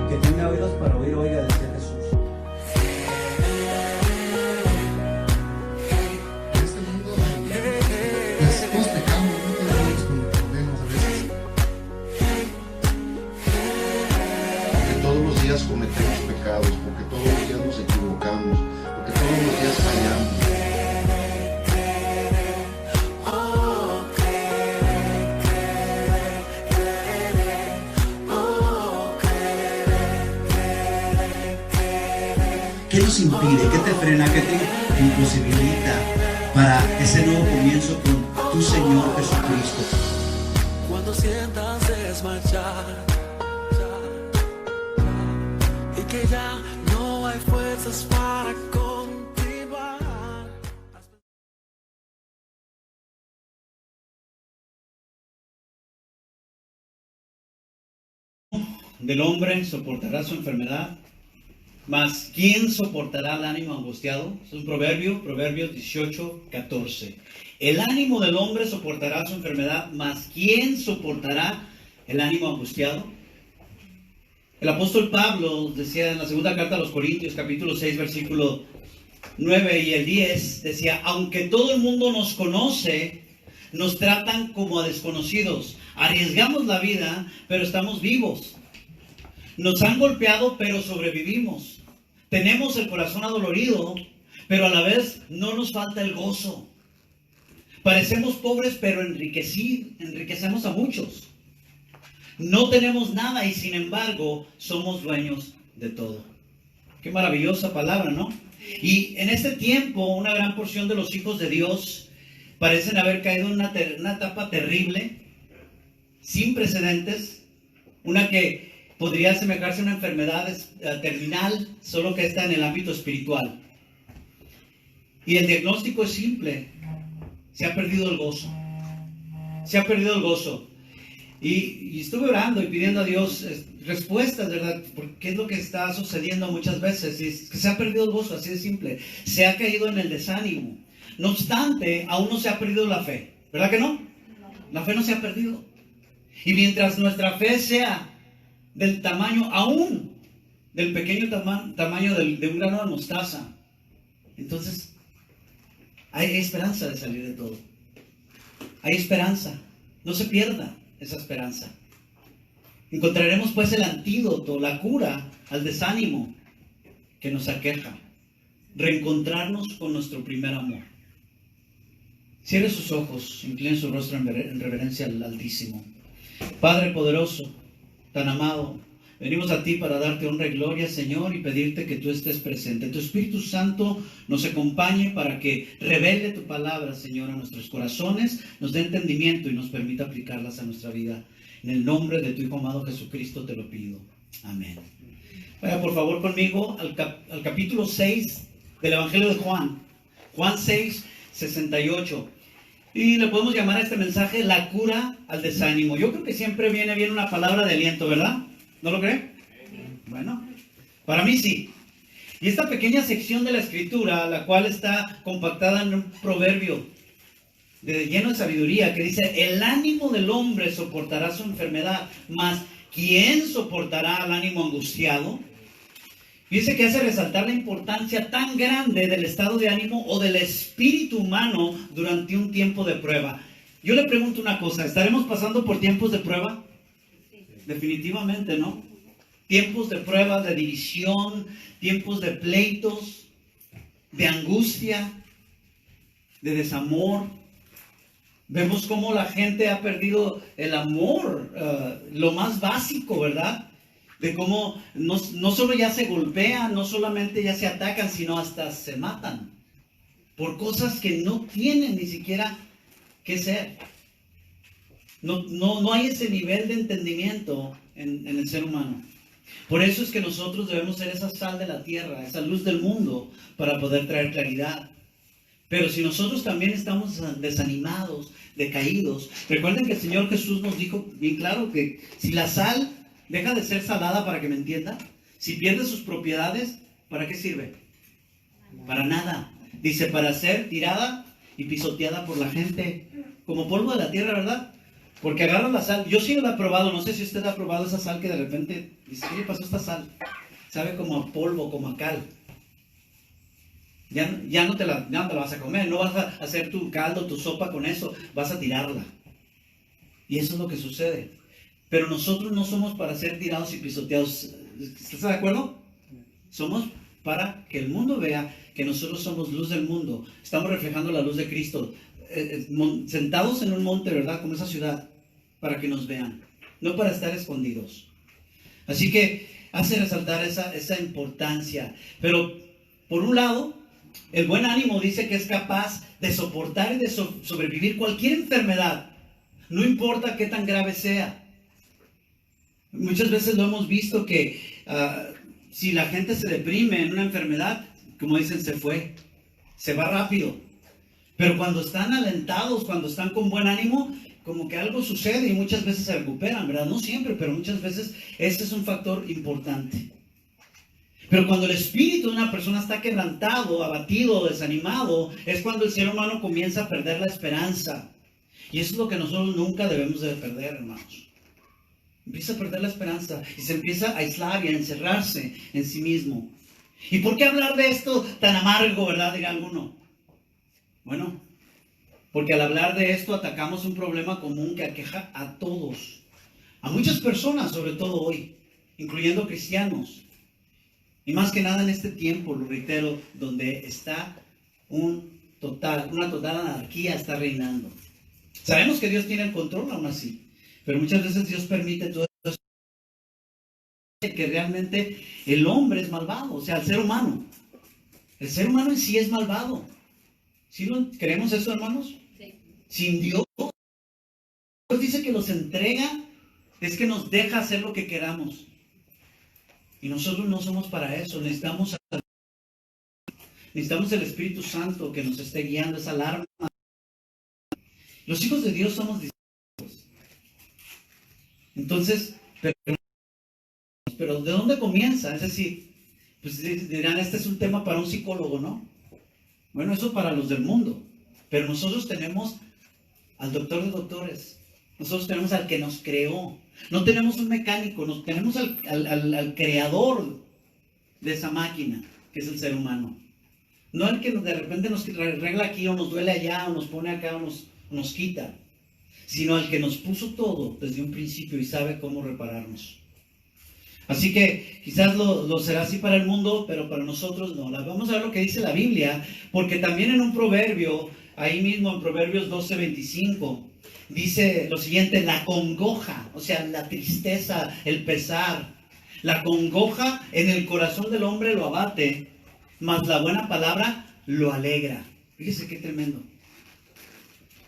El que tiene oídos para oír, oiga, decía Jesús. En este mundo todos pecamos, no tenemos problemas a veces. Porque todos los días cometemos pecados, porque todos los días nos equivocamos, porque todos los días fallamos. ¿Qué nos impide? ¿Qué te frena? ¿Qué te imposibilita para ese nuevo comienzo con tu Señor Jesucristo? Cuando sientas desmayar y que ya no hay fuerzas para continuar. Del hombre soportará su enfermedad, mas ¿quién soportará el ánimo angustiado? Es un proverbio, Proverbios 18:14. El ánimo del hombre soportará su enfermedad, mas ¿quién soportará el ánimo angustiado? El apóstol Pablo decía en la segunda carta a los Corintios, capítulo 6, versículo 9 y el 10, decía, aunque todo el mundo nos conoce, nos tratan como a desconocidos. Arriesgamos la vida, pero estamos vivos. Nos han golpeado, pero sobrevivimos. Tenemos el corazón adolorido, pero a la vez no nos falta el gozo. Parecemos pobres, pero enriquecemos a muchos. No tenemos nada y sin embargo somos dueños de todo. Qué maravillosa palabra, ¿no? Y en este tiempo una gran porción de los hijos de Dios parecen haber caído en una etapa terrible, sin precedentes, una que podría asemejarse a una enfermedad terminal, solo que está en el ámbito espiritual. Y el diagnóstico es simple. Se ha perdido el gozo. Se ha perdido el gozo. Y estuve orando y pidiendo a Dios respuestas, ¿verdad? Porque es lo que está sucediendo muchas veces. Y es que se ha perdido el gozo, así de simple. Se ha caído en el desánimo. No obstante, aún no se ha perdido la fe. ¿Verdad que no? La fe no se ha perdido. Y mientras nuestra fe sea del tamaño, aún del pequeño tamaño de un grano de mostaza, entonces hay esperanza de salir de todo. Hay esperanza. No se pierda esa esperanza. Encontraremos pues el antídoto, la cura al desánimo que nos aqueja. Reencontrarnos con nuestro primer amor. Cierre sus ojos, incline su rostro en reverencia al Altísimo. Padre poderoso, tan amado, venimos a ti para darte honra y gloria, Señor, y pedirte que tú estés presente. Tu Espíritu Santo nos acompañe para que revele tu palabra, Señor, a nuestros corazones, nos dé entendimiento y nos permita aplicarlas a nuestra vida. En el nombre de tu Hijo amado Jesucristo te lo pido. Amén. Vaya por favor conmigo al capítulo 6 del Evangelio de Juan. Juan 6, 68. Y le podemos llamar a este mensaje la cura al desánimo. Yo creo que siempre viene bien una palabra de aliento, ¿verdad? ¿No lo cree? Bueno, para mí sí. Y esta pequeña sección de la escritura, la cual está compactada en un proverbio lleno de sabiduría, que dice, el ánimo del hombre soportará su enfermedad, mas ¿quién soportará al ánimo angustiado? Dice que hace resaltar la importancia tan grande del estado de ánimo o del espíritu humano durante un tiempo de prueba. Yo le pregunto una cosa, ¿estaremos pasando por tiempos de prueba? Definitivamente, ¿no? Tiempos de prueba, de división, tiempos de pleitos, de angustia, de desamor. Vemos cómo la gente ha perdido el amor, lo más básico, ¿verdad? De cómo no solo ya se golpean, no solamente ya se atacan, sino hasta se matan por cosas que no tienen ni siquiera que ser. No hay ese nivel de entendimiento en el ser humano. Por eso es que nosotros debemos ser esa sal de la tierra, esa luz del mundo, para poder traer claridad. Pero si nosotros también estamos desanimados, decaídos, recuerden que el Señor Jesús nos dijo bien claro que si la sal deja de ser salada, para que me entienda, si pierde sus propiedades, ¿para qué sirve? Para nada. Dice, para ser tirada y pisoteada por la gente, como polvo de la tierra, ¿verdad? Porque agarran la sal. Yo sí la he probado, no sé si usted ha probado esa sal que de repente dice, ¿qué le pasó a esta sal? Sabe como a polvo, como a cal. Ya no te la vas a comer, no vas a hacer tu caldo, tu sopa con eso, vas a tirarla. Y eso es lo que sucede. Pero nosotros no somos para ser tirados y pisoteados. ¿Está de acuerdo? Somos para que el mundo vea que nosotros somos luz del mundo. Estamos reflejando la luz de Cristo. Sentados en un monte, ¿verdad? Como esa ciudad, para que nos vean. No para estar escondidos. Así que hace resaltar esa importancia. Pero, por un lado, el buen ánimo dice que es capaz de soportar y de sobrevivir cualquier enfermedad. No importa qué tan grave sea. Muchas veces lo hemos visto que si la gente se deprime en una enfermedad, como dicen, se va rápido. Pero cuando están alentados, cuando están con buen ánimo, como que algo sucede y muchas veces se recuperan, ¿verdad? No siempre, pero muchas veces este es un factor importante. Pero cuando el espíritu de una persona está quebrantado, abatido, desanimado, es cuando el ser humano comienza a perder la esperanza. Y eso es lo que nosotros nunca debemos de perder, hermanos. Empieza a perder la esperanza y se empieza a aislar y a encerrarse en sí mismo. ¿Y por qué hablar de esto tan amargo, verdad? Dirá alguno. Bueno, porque al hablar de esto atacamos un problema común que aqueja a todos. A muchas personas, sobre todo hoy, incluyendo cristianos. Y más que nada en este tiempo, lo reitero, donde está una total anarquía está reinando. Sabemos que Dios tiene el control aún así, pero muchas veces Dios permite todo eso, que realmente el hombre es malvado, o sea, el ser humano. El ser humano en sí es malvado. ¿Sí creemos eso, hermanos? Sí. Sin Dios, Dios dice que los entrega, es que nos deja hacer lo que queramos. Y nosotros no somos para eso, necesitamos el Espíritu Santo que nos esté guiando, esa alarma. Los hijos de Dios somos discípulos. Entonces, pero ¿de dónde comienza? Es decir, pues dirán, este es un tema para un psicólogo, ¿no? Bueno, eso para los del mundo. Pero nosotros tenemos al doctor de doctores. Nosotros tenemos al que nos creó. No tenemos un mecánico, tenemos al creador de esa máquina, que es el ser humano. No el que de repente nos arregla aquí, o nos duele allá, o nos pone acá, o nos quita. Sino al que nos puso todo desde un principio y sabe cómo repararnos. Así que quizás lo será así para el mundo, pero para nosotros no. Vamos a ver lo que dice la Biblia, porque también en un proverbio, ahí mismo en Proverbios 12:25, dice lo siguiente: la congoja, o sea, la tristeza, el pesar, la congoja en el corazón del hombre lo abate, mas la buena palabra lo alegra. Fíjese qué tremendo.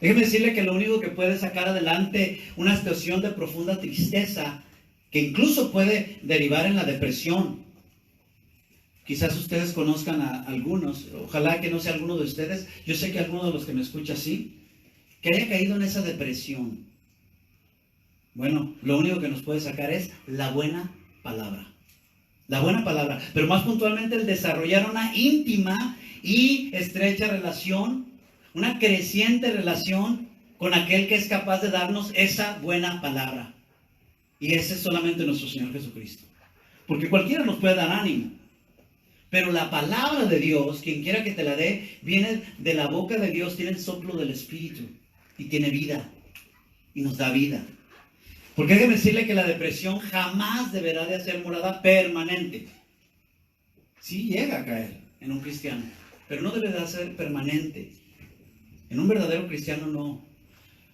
Déjeme decirle que lo único que puede sacar adelante una situación de profunda tristeza, que incluso puede derivar en la depresión. Quizás ustedes conozcan a algunos, ojalá que no sea alguno de ustedes, yo sé que alguno de los que me escucha sí, que haya caído en esa depresión. Bueno, lo único que nos puede sacar es la buena palabra. La buena palabra, pero más puntualmente el desarrollar una íntima y estrecha relación, una creciente relación con aquel que es capaz de darnos esa buena palabra. Y ese es solamente nuestro Señor Jesucristo. Porque cualquiera nos puede dar ánimo. Pero la palabra de Dios, quien quiera que te la dé, viene de la boca de Dios, tiene el soplo del Espíritu. Y tiene vida. Y nos da vida. Porque déjeme decirle que la depresión jamás deberá de hacer morada permanente. Sí llega a caer en un cristiano, pero no debe de ser permanente. En un verdadero cristiano no.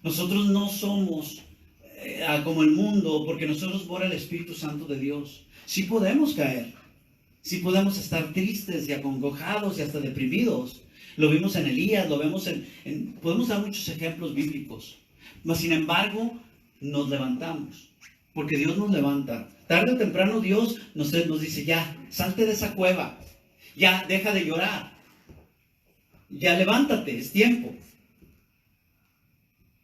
Nosotros no somos como el mundo, porque nosotros mora el Espíritu Santo de Dios. Sí podemos caer, sí podemos estar tristes y acongojados y hasta deprimidos. Lo vimos en Elías, lo vemos podemos dar muchos ejemplos bíblicos. Mas sin embargo, nos levantamos, porque Dios nos levanta. Tarde o temprano Dios nos dice: ya, salte de esa cueva, ya, deja de llorar, ya, levántate, es tiempo.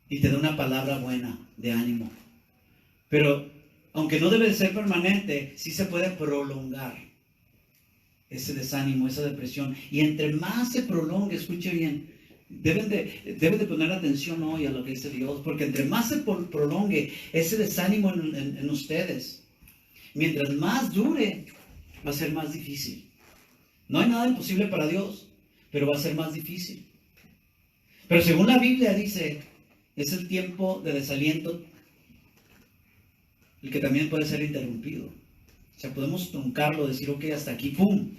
Y te da una palabra buena de ánimo. Pero aunque no debe de ser permanente, sí se puede prolongar ese desánimo, esa depresión. Y entre más se prolongue, escuche bien, Deben de poner atención hoy a lo que dice Dios, porque entre más se prolongue ese desánimo en ustedes, mientras más dure, va a ser más difícil. No hay nada imposible para Dios, pero va a ser más difícil. Pero según la Biblia dice, es el tiempo de desaliento el que también puede ser interrumpido. O sea, podemos truncarlo, decir, ok, hasta aquí, ¡pum!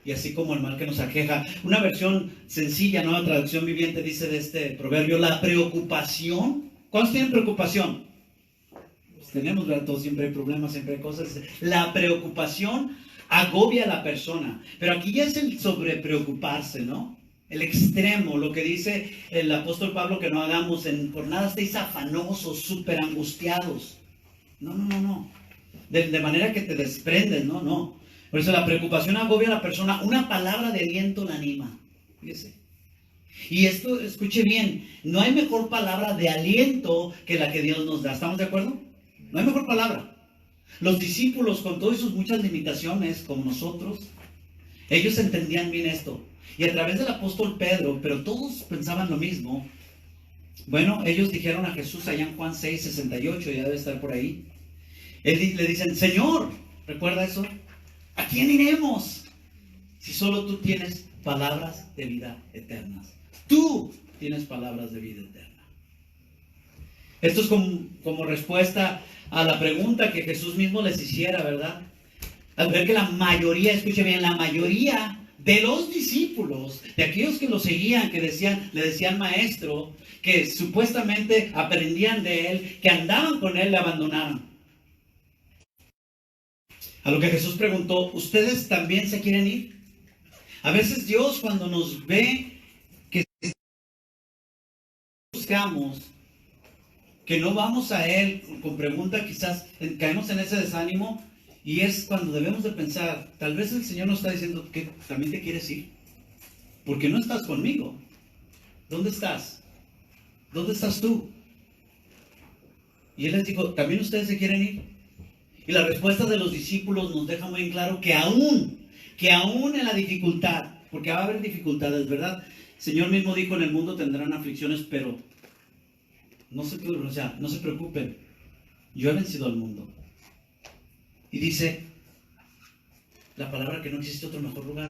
Y así como el mal que nos aqueja. Una versión sencilla, nueva traducción viviente, dice de este proverbio, la preocupación. ¿Cuántos tienen preocupación? Pues tenemos, ¿verdad? Todos siempre hay problemas, siempre hay cosas. La preocupación agobia a la persona. Pero aquí ya es el sobrepreocuparse, ¿no? El extremo, lo que dice el apóstol Pablo que no hagamos, por nada estéis afanosos, súper angustiados. No. De manera que te desprendes, no. Por eso la preocupación agobia a la persona. Una palabra de aliento la anima. Fíjese. Y esto, escuche bien, no hay mejor palabra de aliento que la que Dios nos da. ¿Estamos de acuerdo? No hay mejor palabra. Los discípulos, con todas sus muchas limitaciones, como nosotros, ellos entendían bien esto. Y a través del apóstol Pedro, pero todos pensaban lo mismo. Bueno, ellos dijeron a Jesús allá en Juan 6:68, ya debe estar por ahí. Le dicen, Señor, ¿recuerda eso? ¿A quién iremos? Si solo tú tienes palabras de vida eternas. Tú tienes palabras de vida eterna. Esto es como respuesta a la pregunta que Jesús mismo les hiciera, ¿verdad? Al ver que la mayoría, escuche bien, la mayoría de los discípulos, de aquellos que lo seguían, que le decían maestro, que supuestamente aprendían de él, que andaban con él, le abandonaron. A lo que Jesús preguntó, ¿ustedes también se quieren ir? A veces Dios, cuando nos ve que buscamos, que no vamos a Él con pregunta, quizás caemos en ese desánimo, y es cuando debemos de pensar, tal vez el Señor nos está diciendo que también te quieres ir, porque no estás conmigo. ¿Dónde estás? ¿Dónde estás tú? Y Él les dijo, ¿también ustedes se quieren ir? Y la respuesta de los discípulos nos deja muy en claro que aún en la dificultad, porque va a haber dificultades, ¿verdad? El Señor mismo dijo, en el mundo tendrán aflicciones, pero no se preocupen, yo he vencido al mundo. Y dice la palabra que no existe otro mejor lugar.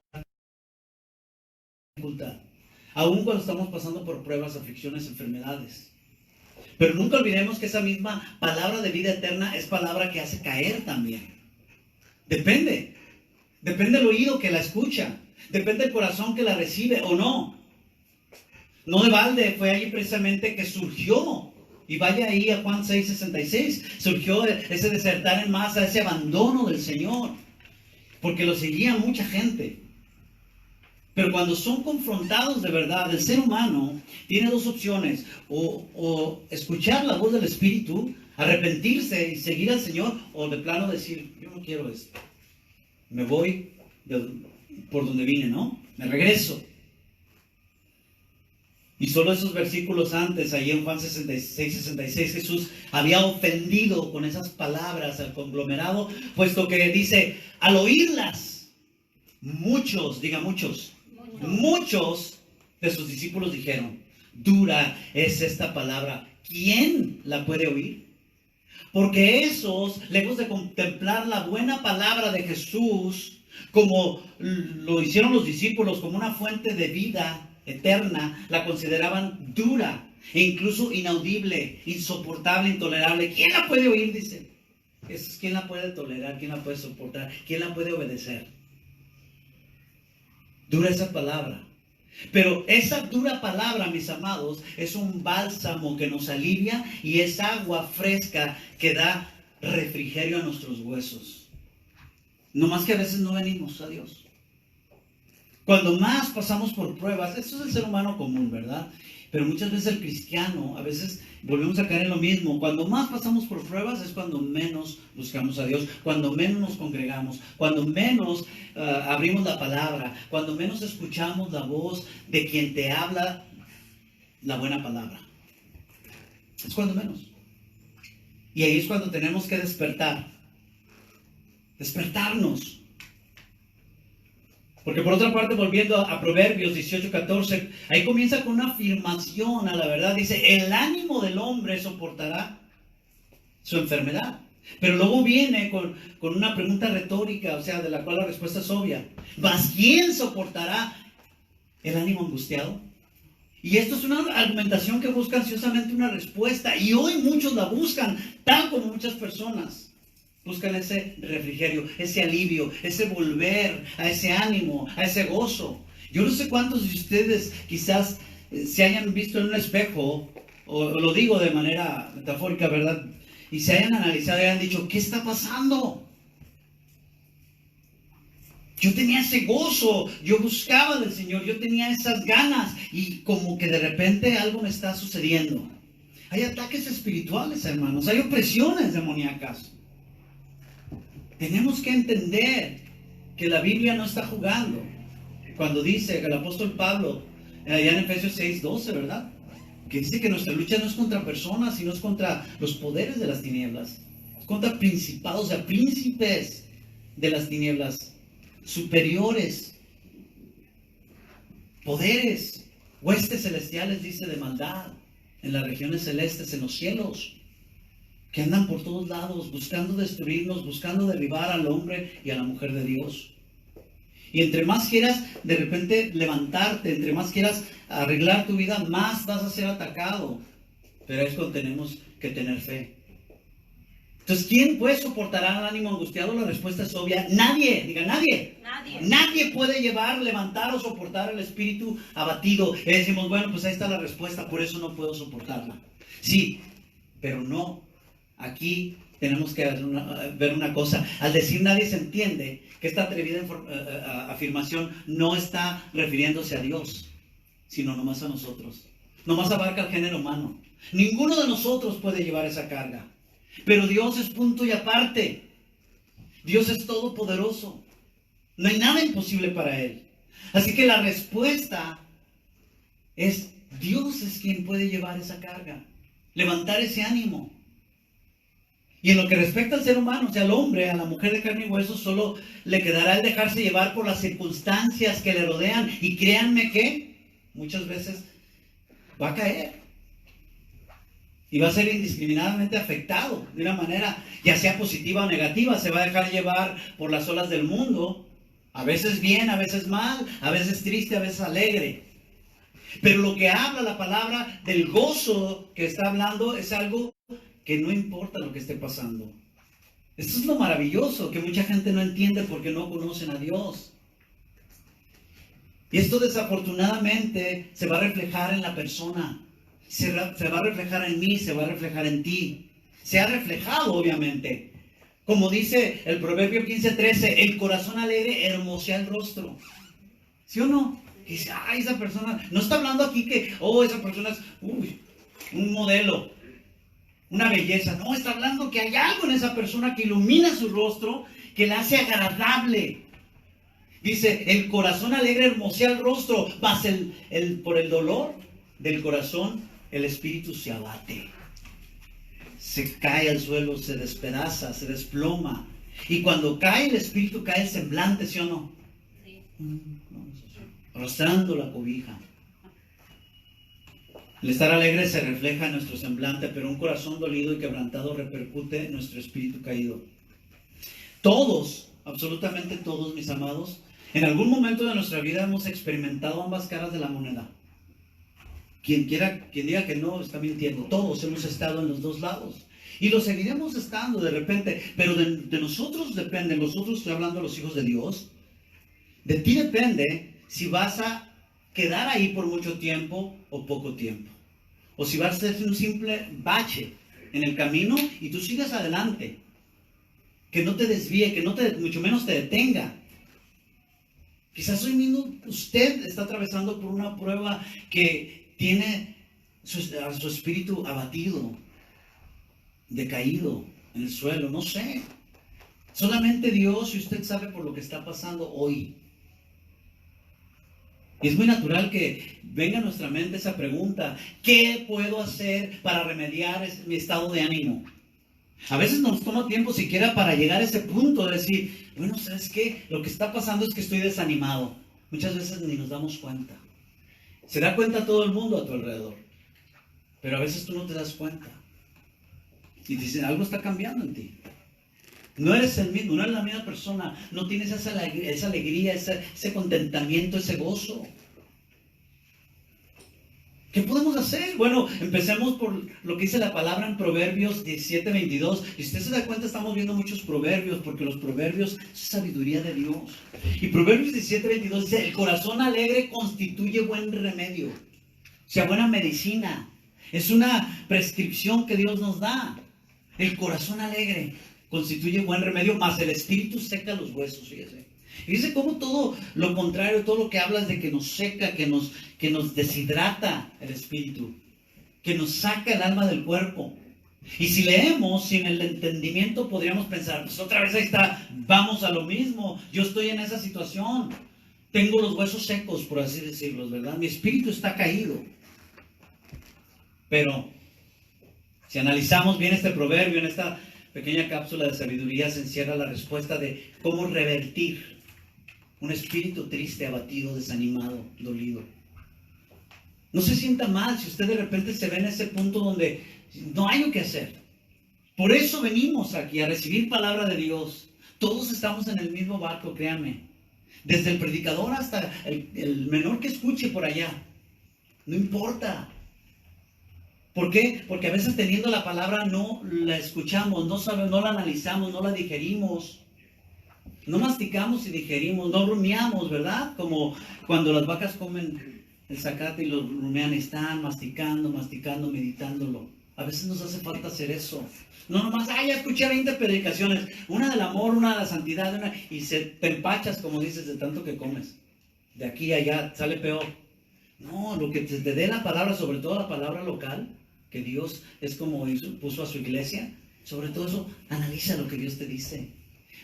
Dificultad. Aún cuando estamos pasando por pruebas, aflicciones, enfermedades. Pero nunca olvidemos que esa misma palabra de vida eterna es palabra que hace caer también. Depende del oído que la escucha. Depende del corazón que la recibe o no. No de balde fue allí precisamente que surgió. Y vaya ahí a Juan 6:66. Surgió ese desertar en masa, ese abandono del Señor. Porque lo seguía mucha gente. Pero cuando son confrontados de verdad, el ser humano tiene dos opciones, o escuchar la voz del Espíritu, arrepentirse y seguir al Señor, o de plano decir, yo no quiero esto, me voy por donde vine, ¿no? Me regreso. Y solo esos versículos antes, ahí en Juan 66, Jesús había ofendido con esas palabras al conglomerado, puesto que dice, al oírlas, muchos de sus discípulos dijeron, dura es esta palabra, ¿quién la puede oír? Porque esos, lejos de contemplar la buena palabra de Jesús, como lo hicieron los discípulos, como una fuente de vida eterna, la consideraban dura, e incluso inaudible, insoportable, intolerable. ¿Quién la puede oír? Dice. ¿Quién la puede tolerar? ¿Quién la puede soportar? ¿Quién la puede obedecer? Dura esa palabra. Pero esa dura palabra, mis amados, es un bálsamo que nos alivia y es agua fresca que da refrigerio a nuestros huesos. No más que a veces no venimos a Dios. Cuando más pasamos por pruebas, eso es el ser humano común, ¿verdad? Pero muchas veces el cristiano, a veces volvemos a caer en lo mismo. Cuando más pasamos por pruebas es cuando menos buscamos a Dios, cuando menos nos congregamos, cuando menos abrimos la palabra, cuando menos escuchamos la voz de quien te habla la buena palabra. Es cuando menos. Y ahí es cuando tenemos que despertarnos. Porque por otra parte, volviendo a Proverbios 18:14, ahí comienza con una afirmación a la verdad. Dice, el ánimo del hombre soportará su enfermedad. Pero luego viene con una pregunta retórica, o sea, de la cual la respuesta es obvia. ¿Mas quién soportará el ánimo angustiado? Y esto es una argumentación que busca ansiosamente una respuesta. Y hoy muchos la buscan, tal como muchas personas buscan ese refrigerio, ese alivio, ese volver a ese ánimo, a ese gozo. Yo no sé cuántos de ustedes quizás se hayan visto en un espejo, o lo digo de manera metafórica, ¿verdad? Y se hayan analizado y hayan dicho, ¿qué está pasando? Yo tenía ese gozo, yo buscaba del Señor, yo tenía esas ganas y como que de repente algo me está sucediendo. Hay ataques espirituales, hermanos, hay opresiones demoníacas. Tenemos que entender que la Biblia no está jugando. Cuando dice el apóstol Pablo, allá en Efesios 6:12, ¿verdad? Que dice que nuestra lucha no es contra personas, sino es contra los poderes de las tinieblas. Es contra principados, o sea, príncipes de las tinieblas, superiores, poderes, huestes celestiales, dice, de maldad, en las regiones celestes, en los cielos, que andan por todos lados, buscando destruirnos, buscando derribar al hombre y a la mujer de Dios. Y entre más quieras de repente levantarte, entre más quieras arreglar tu vida, más vas a ser atacado. Pero es cuando tenemos que tener fe. Entonces, ¿quién puede soportar al ánimo angustiado? La respuesta es obvia. Nadie, diga nadie. Nadie puede llevar, levantar o soportar el espíritu abatido. Y decimos, bueno, pues ahí está la respuesta, por eso no puedo soportarla. Sí, pero no. Aquí tenemos que ver una cosa. Al decir nadie, se entiende que esta atrevida afirmación no está refiriéndose a Dios, sino nomás a nosotros. Nomás abarca al género humano. Ninguno de nosotros puede llevar esa carga. Pero Dios es punto y aparte. Dios es todopoderoso. No hay nada imposible para Él. Así que la respuesta es: Dios es quien puede llevar esa carga, levantar ese ánimo. Y en lo que respecta al ser humano, o sea, al hombre, a la mujer de carne y hueso, solo le quedará el dejarse llevar por las circunstancias que le rodean. Y créanme que muchas veces va a caer. Y va a ser indiscriminadamente afectado de una manera, ya sea positiva o negativa. Se va a dejar llevar por las olas del mundo. A veces bien, a veces mal, a veces triste, a veces alegre. Pero lo que habla la palabra del gozo que está hablando es algo que no importa lo que esté pasando. Esto es lo maravilloso, que mucha gente no entiende porque no conocen a Dios. Y esto desafortunadamente se va a reflejar en la persona. Se va a reflejar en mí, se va a reflejar en ti. Se ha reflejado, obviamente. Como dice el Proverbio 15:13, el corazón alegre hermosea el rostro. ¿Sí o no? Y dice, ay, esa persona, no está hablando aquí que, esa persona es, un modelo, una belleza. No, está hablando que hay algo en esa persona que ilumina su rostro, que la hace agradable. Dice, el corazón alegre hermosea el rostro, mas por el dolor del corazón, el espíritu se abate. Se cae al suelo, se despedaza, se desploma. Y cuando cae el espíritu, cae el semblante, ¿sí o no? Sí. Arrastrando la cobija. El estar alegre se refleja en nuestro semblante, pero un corazón dolido y quebrantado repercute en nuestro espíritu caído. Todos, absolutamente todos, mis amados, en algún momento de nuestra vida hemos experimentado ambas caras de la moneda. Quien diga que no, está mintiendo. Todos hemos estado en los dos lados. Y lo seguiremos estando de repente. Pero de nosotros depende. Nosotros, estoy hablando de los hijos de Dios. De ti depende si vas a quedar ahí por mucho tiempo o poco tiempo. O si vas a ser un simple bache en el camino y tú sigas adelante. Que no te desvíe, que mucho menos te detenga. Quizás hoy mismo usted está atravesando por una prueba que tiene a su espíritu abatido, decaído en el suelo, no sé. Solamente Dios y usted sabe por lo que está pasando hoy. Y es muy natural que venga a nuestra mente esa pregunta: ¿qué puedo hacer para remediar mi estado de ánimo? A veces nos toma tiempo siquiera para llegar a ese punto de decir, bueno, ¿sabes qué? Lo que está pasando es que estoy desanimado. Muchas veces ni nos damos cuenta. Se da cuenta todo el mundo a tu alrededor, pero a veces tú no te das cuenta. Y dicen, algo está cambiando en ti. No eres el mismo, no eres la misma persona, no tienes esa alegría, ese contentamiento, ese gozo. ¿Qué podemos hacer? Bueno, empecemos por lo que dice la palabra en Proverbios 17:22. Y si usted se da cuenta, estamos viendo muchos proverbios, porque los proverbios es sabiduría de Dios. Y Proverbios 17:22 dice, el corazón alegre constituye buen remedio, o sea, buena medicina. Es una prescripción que Dios nos da. El corazón alegre constituye buen remedio, mas el espíritu seca los huesos, fíjese. Y dice como todo lo contrario, todo lo que hablas de que nos seca, que nos deshidrata el espíritu, que nos saca el alma del cuerpo. Y si leemos sin el entendimiento podríamos pensar, pues otra vez ahí está, vamos a lo mismo, yo estoy en esa situación, tengo los huesos secos, por así decirlo, ¿verdad? Mi espíritu está caído. Pero si analizamos bien este proverbio, en esta pequeña cápsula de sabiduría se encierra la respuesta de cómo revertir un espíritu triste, abatido, desanimado, dolido. No se sienta mal si usted de repente se ve en ese punto donde no hay lo que hacer. Por eso venimos aquí a recibir palabra de Dios. Todos estamos en el mismo barco, créanme. Desde el predicador hasta el menor que escuche por allá. No importa. ¿Por qué? Porque a veces teniendo la palabra no la escuchamos, no la analizamos, no la digerimos. No masticamos y digerimos, no rumiamos, ¿verdad? Como cuando las vacas comen el zacate y lo rumean, están masticando, meditándolo. A veces nos hace falta hacer eso. No nomás, ya escuché 20 predicaciones, una del amor, una de la santidad, y te empachas, como dices, de tanto que comes. De aquí a allá sale peor. No, lo que te dé la palabra, sobre todo la palabra local, que Dios es como puso a su iglesia, sobre todo eso, analiza lo que Dios te dice.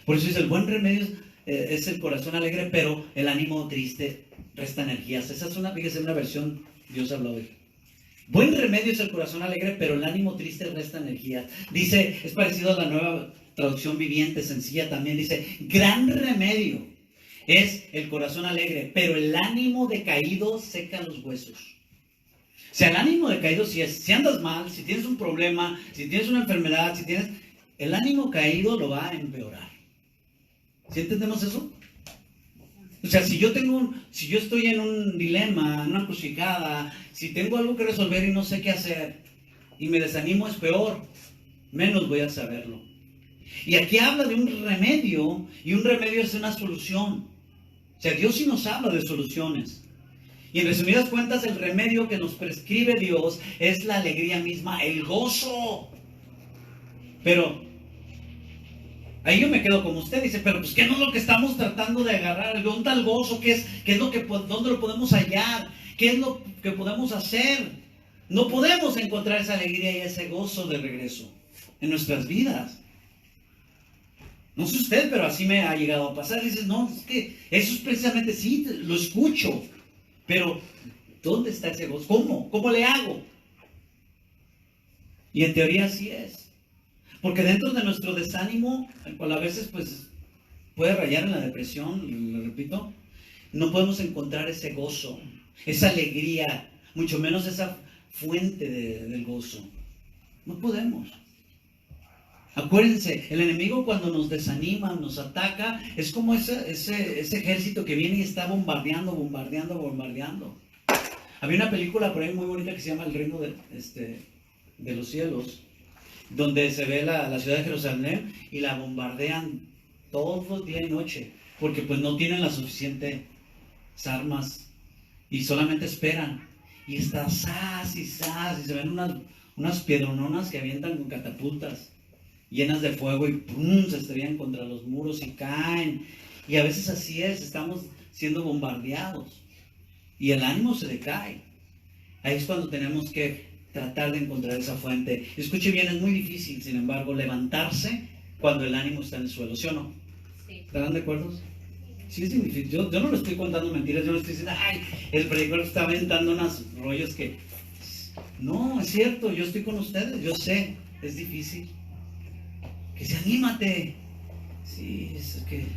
Por eso dice, el buen remedio es el corazón alegre, pero el ánimo triste resta energías. Esa es una versión, Dios habla hoy. Buen remedio es el corazón alegre, pero el ánimo triste resta energías. Dice, es parecido a la Nueva Traducción Viviente, sencilla también, dice, gran remedio es el corazón alegre, pero el ánimo decaído seca los huesos. O sea, el ánimo decaído, si andas mal, si tienes un problema, si tienes una enfermedad, el ánimo caído lo va a empeorar. ¿Sí entendemos eso? O sea, si yo estoy en un dilema, en una crucificada, si tengo algo que resolver y no sé qué hacer, y me desanimo, es peor, menos voy a saberlo. Y aquí habla de un remedio, y un remedio es una solución. O sea, Dios sí nos habla de soluciones. Y en resumidas cuentas, el remedio que nos prescribe Dios es la alegría misma, el gozo. Pero ahí yo me quedo como usted, dice, pero pues ¿qué no es lo que estamos tratando de agarrar? ¿Dónde está el gozo? ¿Qué es lo que, dónde lo podemos hallar? ¿Qué es lo que podemos hacer? No podemos encontrar esa alegría y ese gozo de regreso en nuestras vidas. No sé usted, pero así me ha llegado a pasar. Dices, no, es que eso es precisamente, sí, lo escucho, pero ¿dónde está ese gozo? ¿Cómo? ¿Cómo le hago? Y en teoría así es. Porque dentro de nuestro desánimo, el cual a veces pues puede rayar en la depresión, lo repito, no podemos encontrar ese gozo, esa alegría, mucho menos esa fuente del gozo. No podemos. Acuérdense, el enemigo cuando nos desanima, nos ataca, es como ese ejército que viene y está bombardeando. Había una película por ahí muy bonita que se llama El Reino de los Cielos, donde se ve la ciudad de Jerusalén y la bombardean todos día y noche, porque pues no tienen las suficientes armas y solamente esperan. Y está zas y se ven unas piedrononas que avientan con catapultas llenas de fuego y ¡pum!, se estrellan contra los muros y caen. Y a veces así es, estamos siendo bombardeados y el ánimo se decae. Ahí es cuando tenemos que tratar de encontrar esa fuente. Escuche bien, es muy difícil, sin embargo, levantarse cuando el ánimo está en el suelo, ¿sí o no? Sí. ¿Estarán de acuerdo? Sí, es difícil. Yo no le estoy contando mentiras, yo no estoy diciendo, ay, el predicador está aventando unos rollos que... No, es cierto, yo estoy con ustedes, yo sé, es difícil. Que se anímate. Sí, es que...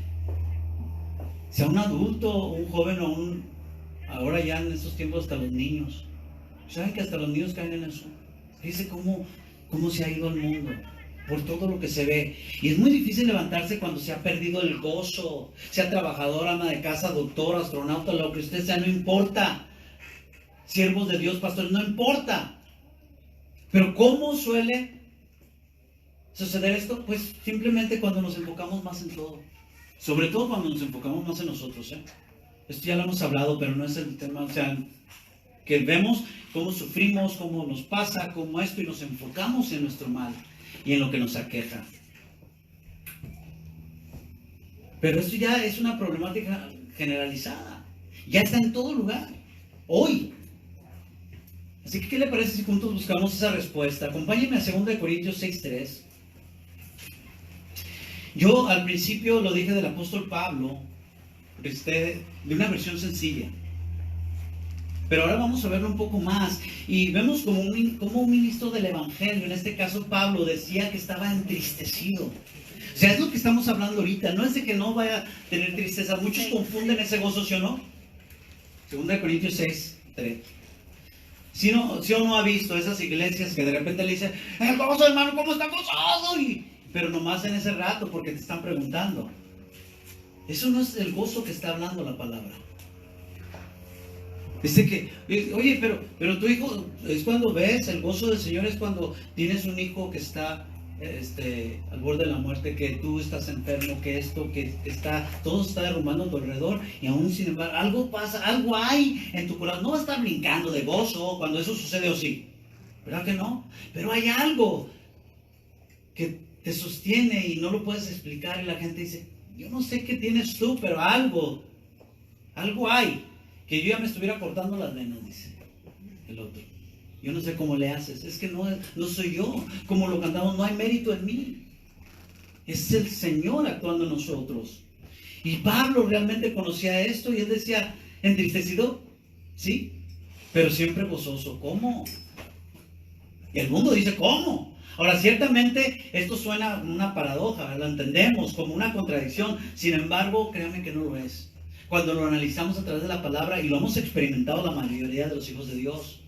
sea un adulto, un joven o ahora ya en estos tiempos hasta los niños. ¿Saben que hasta los niños caen en eso? Fíjense cómo se ha ido el mundo por todo lo que se ve. Y es muy difícil levantarse cuando se ha perdido el gozo. Sea trabajador, ama de casa, doctor, astronauta, lo que usted sea, no importa. Siervos de Dios, pastores, no importa. Pero ¿cómo suele suceder esto? Pues simplemente cuando nos enfocamos más en todo. Sobre todo cuando nos enfocamos más en nosotros. Esto ya lo hemos hablado, pero no es el tema. O sea, que vemos cómo sufrimos, cómo nos pasa, cómo esto, y nos enfocamos en nuestro mal y en lo que nos aqueja. Pero esto ya es una problemática generalizada. Ya está en todo lugar. Hoy. Así que, ¿qué le parece si juntos buscamos esa respuesta? Acompáñenme a 2 Corintios 6:3. Yo al principio lo dije del apóstol Pablo, de una versión sencilla. Pero ahora vamos a verlo un poco más. Y vemos como un ministro del Evangelio, en este caso Pablo, decía que estaba entristecido. O sea, es lo que estamos hablando ahorita. No es de que no vaya a tener tristeza. Muchos confunden ese gozo, ¿sí o no? 2 Corintios 6:3. Si o no ha visto esas iglesias que de repente le dicen, el gozo, hermano, ¿cómo está gozoso? Pero nomás en ese rato, porque te están preguntando. Eso no es el gozo que está hablando la palabra. Dice que, oye, pero tu hijo, es cuando ves, el gozo del Señor es cuando tienes un hijo que está al borde de la muerte, que tú estás enfermo, que todo está derrumbando a tu alrededor, y aún sin embargo, algo pasa, algo hay en tu corazón. No vas a estar brincando de gozo cuando eso sucede, o sí, ¿verdad que no? Pero hay algo que te sostiene y no lo puedes explicar, y la gente dice, yo no sé qué tienes tú, pero algo hay, que yo ya me estuviera cortando las venas, dice el otro. Yo no sé cómo le haces, es que no soy yo, como lo cantamos, no hay mérito en mí. Es el Señor actuando en nosotros. Y Pablo realmente conocía esto, y él decía, entristecido, sí, pero siempre gozoso. ¿Cómo? Y el mundo dice, ¿cómo? Ahora, ciertamente esto suena como una paradoja, lo entendemos como una contradicción. Sin embargo, créanme que no lo es. Cuando lo analizamos a través de la palabra, y lo hemos experimentado la mayoría de los hijos de Dios,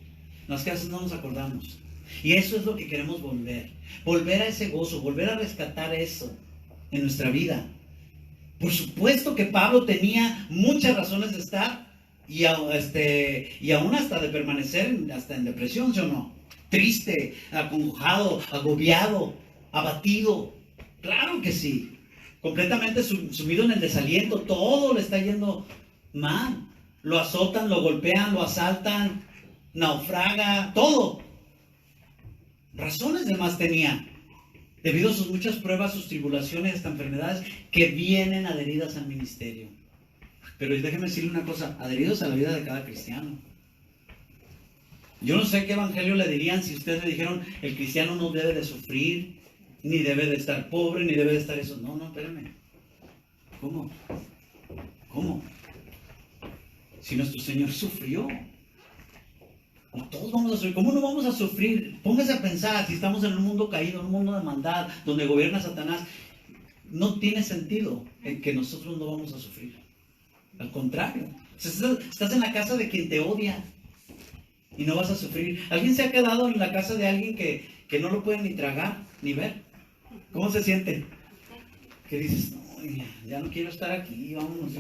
no es que a veces no nos acordamos. Y eso es lo que queremos volver a ese gozo, volver a rescatar eso en nuestra vida. Por supuesto que Pablo tenía muchas razones de estar y aún hasta de permanecer hasta en depresión, ¿sí o no? Triste, acongojado, agobiado, abatido. Claro que sí. Completamente sumido en el desaliento. Todo le está yendo mal. Lo azotan, lo golpean, lo asaltan, naufraga, todo. Razones de más tenía, debido a sus muchas pruebas, sus tribulaciones, hasta enfermedades que vienen adheridas al ministerio. Pero déjeme decirle una cosa, adheridos a la vida de cada cristiano. Yo no sé qué evangelio le dirían si ustedes le dijeron, el cristiano no debe de sufrir, ni debe de estar pobre, ni debe de estar eso. No, espérame. ¿Cómo? Si nuestro Señor sufrió. Todos vamos a sufrir. ¿Cómo no vamos a sufrir? Póngase a pensar, si estamos en un mundo caído, en un mundo de maldad, donde gobierna Satanás, no tiene sentido en que nosotros no vamos a sufrir. Al contrario, estás en la casa de quien te odia y no vas a sufrir. ¿Alguien se ha quedado en la casa de alguien que no lo puede ni tragar, ni ver? ¿Cómo se siente? Que dices, no, ya no quiero estar aquí, vámonos.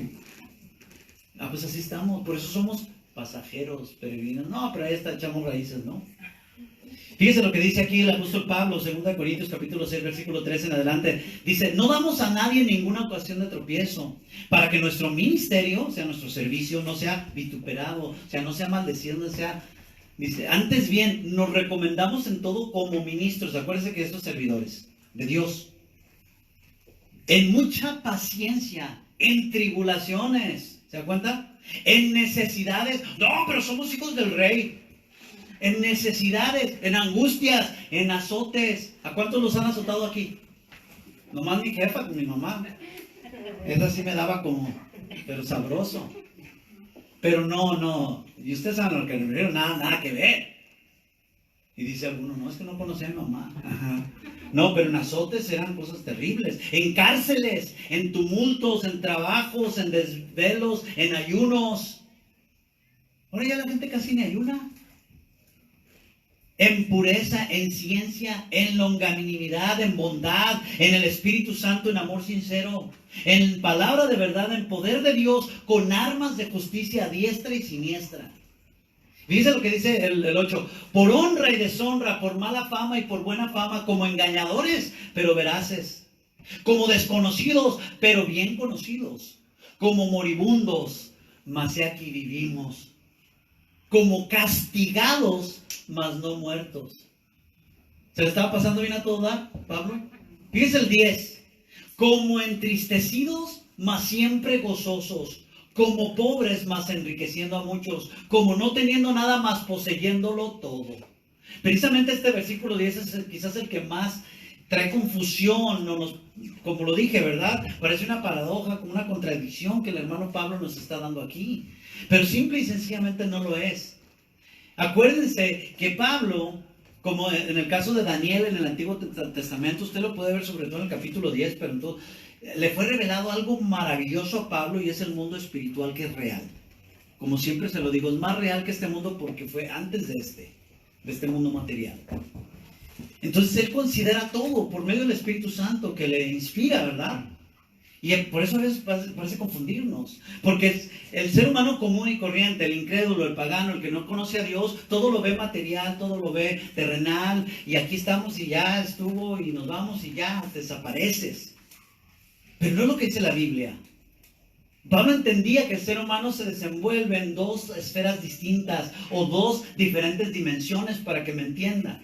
Pues así estamos, por eso somos pasajeros, peregrinos. No, pero ahí echamos raíces, ¿no? Fíjese lo que dice aquí el apóstol Pablo, 2 Corintios capítulo 6, versículo 3 en adelante. Dice, no damos a nadie ninguna ocasión de tropiezo, para que nuestro ministerio, o sea, nuestro servicio, no sea vituperado, o sea, no sea maldecido, no sea... Dice, antes bien, nos recomendamos en todo como ministros. Acuérdense que estos servidores de Dios, en mucha paciencia, en tribulaciones, ¿se da cuenta? En necesidades. No, pero somos hijos del rey. En necesidades, en angustias, en azotes. ¿A cuántos los han azotado aquí? Nomás mi jefa, mi mamá. Esa sí me daba como, pero sabroso. Pero no. Y ustedes saben lo que me nada que ver. Y dice alguno, no, es que no conocí a mi mamá. Ajá. No, pero en azotes eran cosas terribles. En cárceles, en tumultos, en trabajos, en desvelos, en ayunos. Ahora ya la gente casi ni ayuna. En pureza, en ciencia, en longanimidad, en bondad, en el Espíritu Santo, en amor sincero, en palabra de verdad, en poder de Dios, con armas de justicia a diestra y siniestra. Fíjense lo que dice el 8. Por honra y deshonra, por mala fama y por buena fama, como engañadores, pero veraces. Como desconocidos, pero bien conocidos. Como moribundos, mas he aquí vivimos. Como castigados, mas no muertos. ¿Se le estaba pasando bien a todo dar, Pablo? Fíjense el 10. Como entristecidos, mas siempre gozosos. Como pobres, mas enriqueciendo a muchos. Como no teniendo nada, más poseyéndolo todo. Precisamente este versículo 10 es quizás el que más trae confusión, como lo dije, ¿verdad? Parece una paradoja, como una contradicción que el hermano Pablo nos está dando aquí. Pero simple y sencillamente no lo es. Acuérdense que Pablo, como en el caso de Daniel en el Antiguo Testamento, usted lo puede ver sobre todo en el capítulo 10, pero entonces le fue revelado algo maravilloso a Pablo y es el mundo espiritual que es real. Como siempre se lo digo, es más real que este mundo porque fue antes de este mundo material. Entonces él considera todo por medio del Espíritu Santo que le inspira, ¿verdad? Y por eso a veces parece confundirnos. Porque el ser humano común y corriente, el incrédulo, el pagano, el que no conoce a Dios, todo lo ve material, todo lo ve terrenal. Y aquí estamos y ya estuvo y nos vamos y ya desapareces. Pero no es lo que dice la Biblia. Pablo entendía que el ser humano se desenvuelve en dos esferas distintas o dos diferentes dimensiones, para que me entiendan.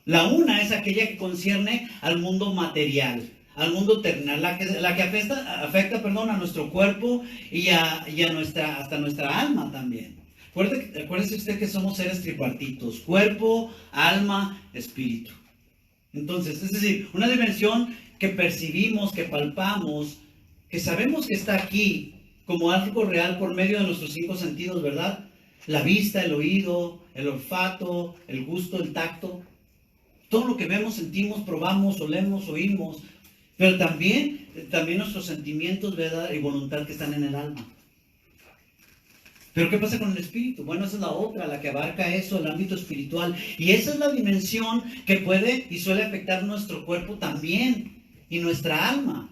La una es aquella que concierne al mundo material, al mundo terrenal, la que afecta a nuestro cuerpo y hasta nuestra alma también. Acuérdese usted que somos seres tripartitos: cuerpo, alma, espíritu. Entonces, es decir, una dimensión que percibimos, que palpamos, que sabemos que está aquí como algo real por medio de nuestros 5 sentidos, ¿verdad? La vista, el oído, el olfato, el gusto, el tacto. Todo lo que vemos, sentimos, probamos, olemos, oímos. Pero también nuestros sentimientos, ¿verdad?, y voluntad que están en el alma. Pero ¿qué pasa con el espíritu? Bueno, esa es la otra, la que abarca eso, el ámbito espiritual. Y esa es la dimensión que puede y suele afectar nuestro cuerpo también y nuestra alma.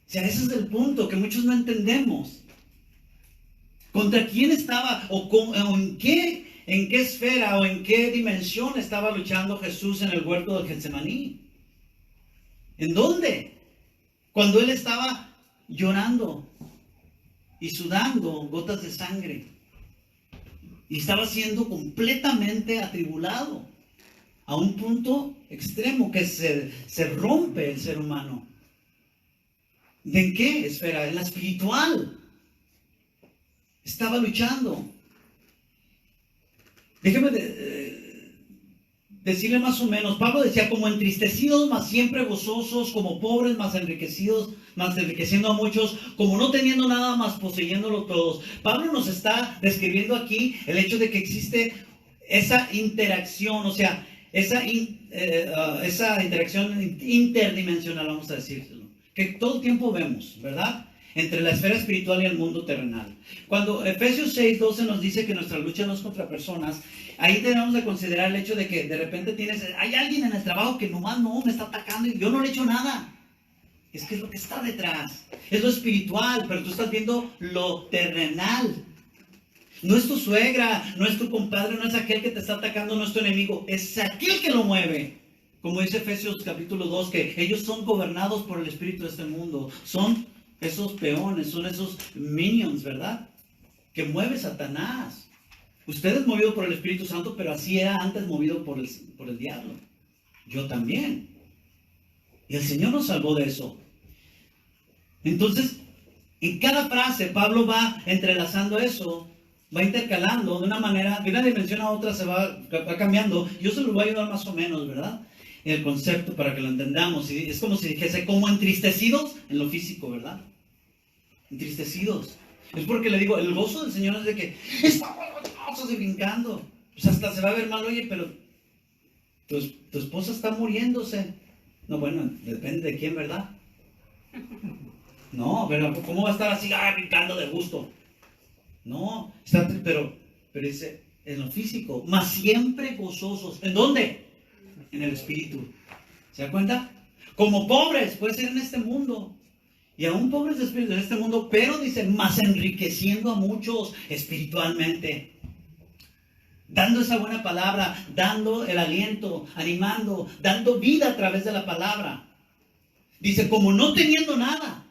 O sea, ese es el punto que muchos no entendemos. ¿Contra quién estaba o en qué esfera o en qué dimensión estaba luchando Jesús en el huerto del Getsemaní? ¿En dónde? Cuando él estaba llorando y sudando gotas de sangre y estaba siendo completamente atribulado a un punto extremo que se rompe el ser humano. ¿De qué esfera? En la espiritual. Estaba luchando. Déjeme decirle más o menos. Pablo decía: como entristecidos, mas siempre gozosos; como pobres, mas enriqueciendo a muchos; como no teniendo nada, más poseyéndolo todos. Pablo nos está describiendo aquí el hecho de que existe esa interacción, o sea, esa interacción interdimensional, vamos a decírselo, que todo el tiempo vemos, ¿verdad?, entre la esfera espiritual y el mundo terrenal. Cuando Efesios 6:12 nos dice que nuestra lucha no es contra personas, ahí debemos de considerar el hecho de que de repente hay alguien en el trabajo que nomás no me está atacando y yo no le he hecho nada. Es que es lo que está detrás, es lo espiritual, pero tú estás viendo lo terrenal. No es tu suegra, no es tu compadre, no es aquel que te está atacando, no es tu enemigo, es aquel que lo mueve. Como dice Efesios capítulo 2, que ellos son gobernados por el espíritu de este mundo. Son esos peones, son esos minions, ¿verdad?, que mueve Satanás. Usted es movido por el Espíritu Santo, pero así era antes movido por el diablo. Yo también. Y el Señor nos salvó de eso. Entonces, en cada frase Pablo va entrelazando eso, va intercalando de una manera, de una dimensión a otra se va cambiando. Yo se lo voy a ayudar más o menos, ¿verdad?, el concepto para que lo entendamos. Y es como si dijese, como entristecidos en lo físico, ¿verdad? Entristecidos. Es porque le digo, el gozo del Señor es de que estamos gozosos y brincando. Pues hasta se va a ver mal, oye, pero Tu esposa está muriéndose. No, bueno, depende de quién, ¿verdad? No, pero ¿cómo va a estar así, brincando de gusto? No, pero dice, en lo físico, mas siempre gozosos. ¿En dónde? En el espíritu. ¿Se da cuenta? Como pobres, puede ser en este mundo. Y aún pobres de espíritu en este mundo, pero dice, más enriqueciendo a muchos espiritualmente. Dando esa buena palabra, dando el aliento, animando, dando vida a través de la palabra. Dice, como no teniendo nada,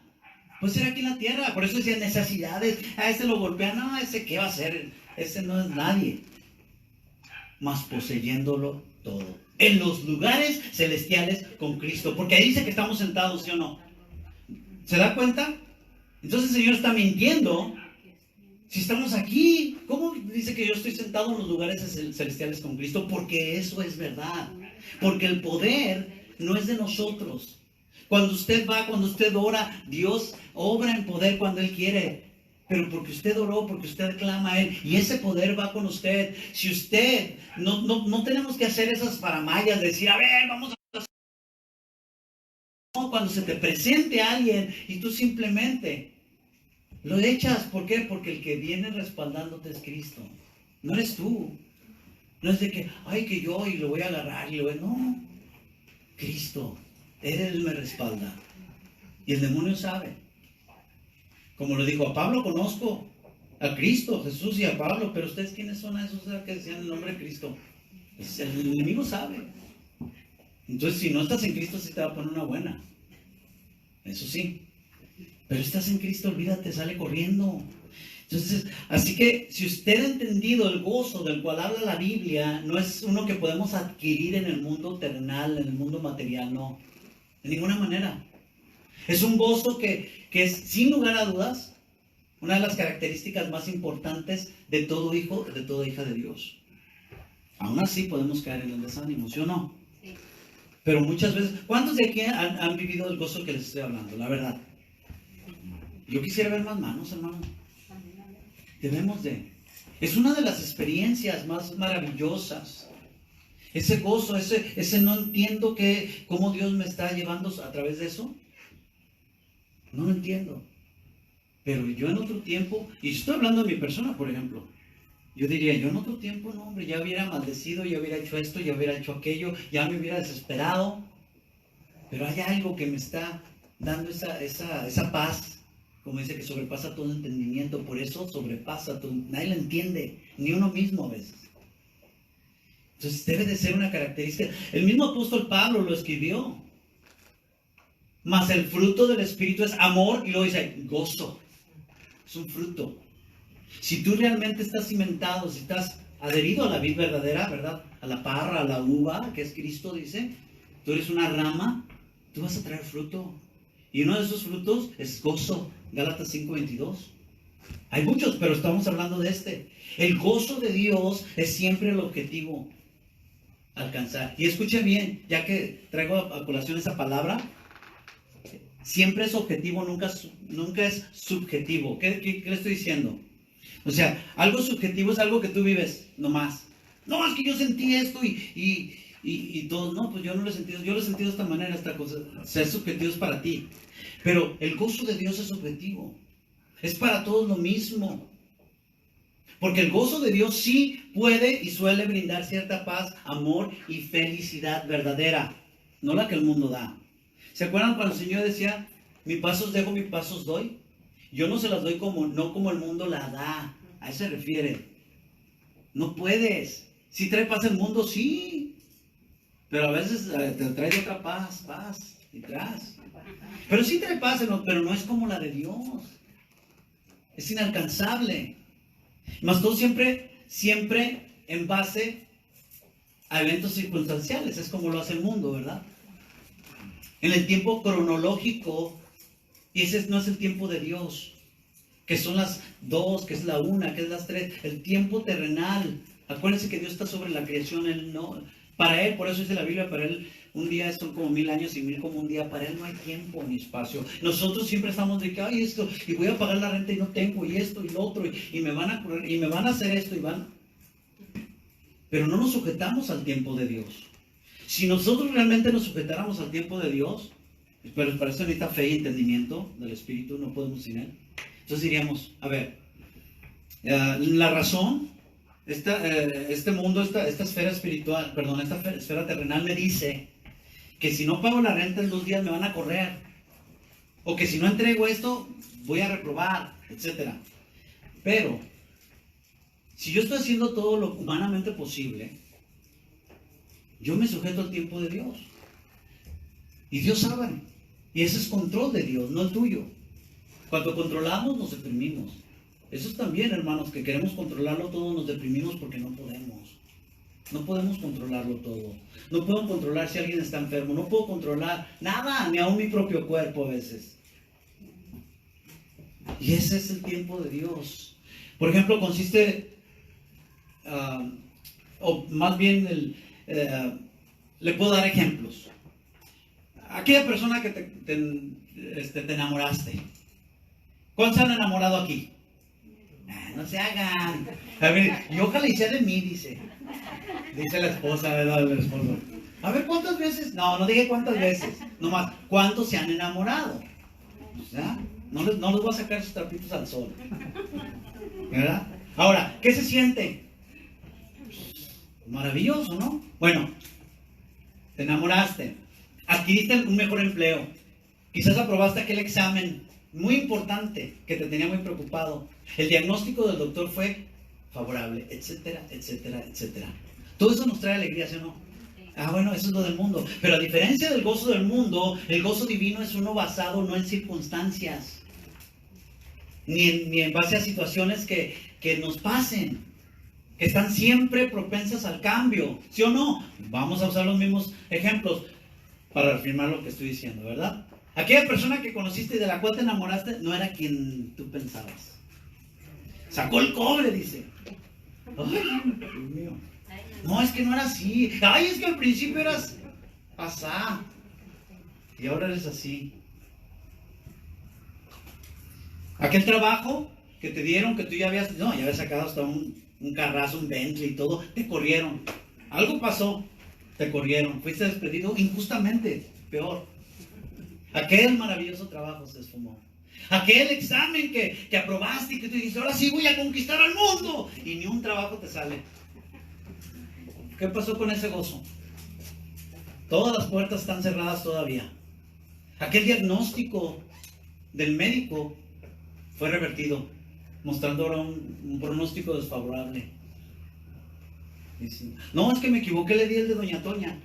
pues ser aquí en la tierra. Por eso decía necesidades. A ese lo golpean, no, ese qué va a hacer, ese no es nadie. Mas poseyéndolo todo. En los lugares celestiales con Cristo. Porque ahí dice que estamos sentados, ¿sí o no? ¿Se da cuenta? Entonces el Señor está mintiendo. Si estamos aquí, ¿cómo dice que yo estoy sentado en los lugares celestiales con Cristo? Porque eso es verdad. Porque el poder no es de nosotros. Cuando usted va, cuando usted ora, Dios obra en poder cuando Él quiere. Pero porque usted oró, porque usted clama a Él, y ese poder va con usted. Si usted, no tenemos que hacer esas paramayas, de decir, a ver, vamos a... No, cuando se te presente alguien y tú simplemente lo echas. ¿Por qué? Porque el que viene respaldándote es Cristo. No eres tú. No es de que, ay, que yo y lo voy a agarrar y lo voy... No. Cristo. Él me respalda. Y el demonio sabe. Como le dijo a Pablo, conozco a Cristo, Jesús y a Pablo, pero ustedes quiénes son a esos que decían el nombre de Cristo. Pues el enemigo sabe. Entonces, si no estás en Cristo, sí te va a poner una buena. Eso sí. Pero estás en Cristo, olvídate, sale corriendo. Entonces, así que si usted ha entendido el gozo del cual habla la Biblia, no es uno que podemos adquirir en el mundo terrenal, en el mundo material, no. De ninguna manera. Es un gozo que es, sin lugar a dudas, una de las características más importantes de todo hijo, de toda hija de Dios. Aún así podemos caer en el desánimo, ¿sí o no? Sí. Pero muchas veces, ¿cuántos de aquí han vivido el gozo que les estoy hablando? La verdad. Yo quisiera ver más manos, hermano. Debemos de. Es una de las experiencias más maravillosas. Ese gozo, ese no entiendo cómo Dios me está llevando a través de eso. No lo entiendo. Pero yo en otro tiempo, y estoy hablando de mi persona, por ejemplo, yo diría, yo en otro tiempo, no, hombre, ya hubiera maldecido, ya hubiera hecho esto, ya hubiera hecho aquello, ya me hubiera desesperado. Pero hay algo que me está dando esa paz, como dice, que sobrepasa todo entendimiento. Por eso sobrepasa todo, nadie lo entiende, ni uno mismo a veces. Entonces debe de ser una característica. El mismo apóstol Pablo lo escribió. Mas el fruto del Espíritu es amor, y luego dice gozo. Es un fruto. Si tú realmente estás cimentado, si estás adherido a la vid verdadera, ¿verdad? A la parra, a la uva, que es Cristo, dice, tú eres una rama, tú vas a traer fruto. Y uno de esos frutos es gozo. Gálatas 5:22. Hay muchos, pero estamos hablando de este. El gozo de Dios es siempre el objetivo alcanzar. Y escuche bien, ya que traigo a colación esa palabra, siempre es objetivo, nunca es subjetivo. ¿Qué le estoy diciendo? O sea, algo subjetivo es algo que tú vives nomás. No, es que yo sentí esto y todo. No, pues yo no lo he sentido. Yo lo he sentido de esta manera, esta cosa. Ser subjetivo es para ti. Pero el gozo de Dios es objetivo. Es para todos lo mismo. Porque el gozo de Dios sí puede y suele brindar cierta paz, amor y felicidad verdadera. No la que el mundo da. ¿Se acuerdan cuando el Señor decía, mi paz os dejo, mi paz os doy? Yo no se las doy no como el mundo la da. A eso se refiere. No puedes. Si trae paz el mundo, sí. Pero a veces te trae otra paz y tras. Pero sí trae paz, pero no es como la de Dios. Es inalcanzable. Más todo siempre en base a eventos circunstanciales. Es como lo hace el mundo, ¿verdad? En el tiempo cronológico, y ese no es el tiempo de Dios, que son las 2, que es la 1, que es las 3, el tiempo terrenal. Acuérdense que Dios está sobre la creación, Él no, para Él, por eso dice la Biblia, para Él un día son como 1000 años y 1000 como un día. Para Él no hay tiempo ni espacio. Nosotros siempre estamos de que, ay, esto, y voy a pagar la renta y no tengo, y esto y lo otro, y me van a correr, y me van a hacer esto, pero no nos sujetamos al tiempo de Dios. Si nosotros realmente nos sujetáramos al tiempo de Dios, pero para eso necesita fe y entendimiento del Espíritu, no podemos sin Él. Entonces diríamos, a ver, la razón, este mundo, esta esfera espiritual, perdón, esta esfera terrenal me dice que si no pago la renta en 2 días me van a correr, o que si no entrego esto voy a reprobar, etc. Pero si yo estoy haciendo todo lo humanamente posible, yo me sujeto al tiempo de Dios. Y Dios sabe. Y ese es control de Dios, no el tuyo. Cuando controlamos, nos deprimimos. Eso es también, hermanos, que queremos controlarlo todo, nos deprimimos porque no podemos. No podemos controlarlo todo. No puedo controlar si alguien está enfermo. No puedo controlar nada, ni aún mi propio cuerpo a veces. Y ese es el tiempo de Dios. Por ejemplo, consiste, o más bien, le puedo dar ejemplos. Aquella persona que te enamoraste. ¿Cuántos se han enamorado aquí? No se hagan. A ver, y ojalá y sea de mí, dice la esposa, ¿verdad? El esposo. A ver, ¿cuántas veces? No dije cuántas veces. Nomás, ¿cuántos se han enamorado? O sea, no les voy a sacar sus trapitos al sol. ¿Verdad? Ahora, ¿qué se siente? Maravilloso, ¿no? Bueno, te enamoraste, adquiriste un mejor empleo, quizás aprobaste aquel examen muy importante que te tenía muy preocupado, el diagnóstico del doctor fue favorable, etcétera, etcétera, etcétera. Todo eso nos trae alegría, ¿sí o no? Bueno, eso es lo del mundo. Pero a diferencia del gozo del mundo, el gozo divino es uno basado no en circunstancias, ni en base a situaciones que nos pasen, que están siempre propensas al cambio, ¿sí o no? Vamos a usar los mismos ejemplos para afirmar lo que estoy diciendo, ¿verdad? Aquella persona que conociste y de la cual te enamoraste no era quien tú pensabas. Sacó el cobre, dice. Ay, Dios mío. No, es que no era así. Ay, es que al principio eras asá. Y ahora eres así. Aquel trabajo que te dieron, que tú ya habías sacado hasta un carrazo, un Bentley y todo, te corrieron. Algo pasó, te corrieron. Fuiste despedido injustamente, peor. Aquel maravilloso trabajo se esfumó. Aquel examen que aprobaste y que tú dijiste, ahora sí voy a conquistar al mundo. Y ni un trabajo te sale. ¿Qué pasó con ese gozo? Todas las puertas están cerradas todavía. Aquel diagnóstico del médico fue revertido, mostrando ahora un pronóstico desfavorable. No, es que me equivoqué, le di el de Doña Toña.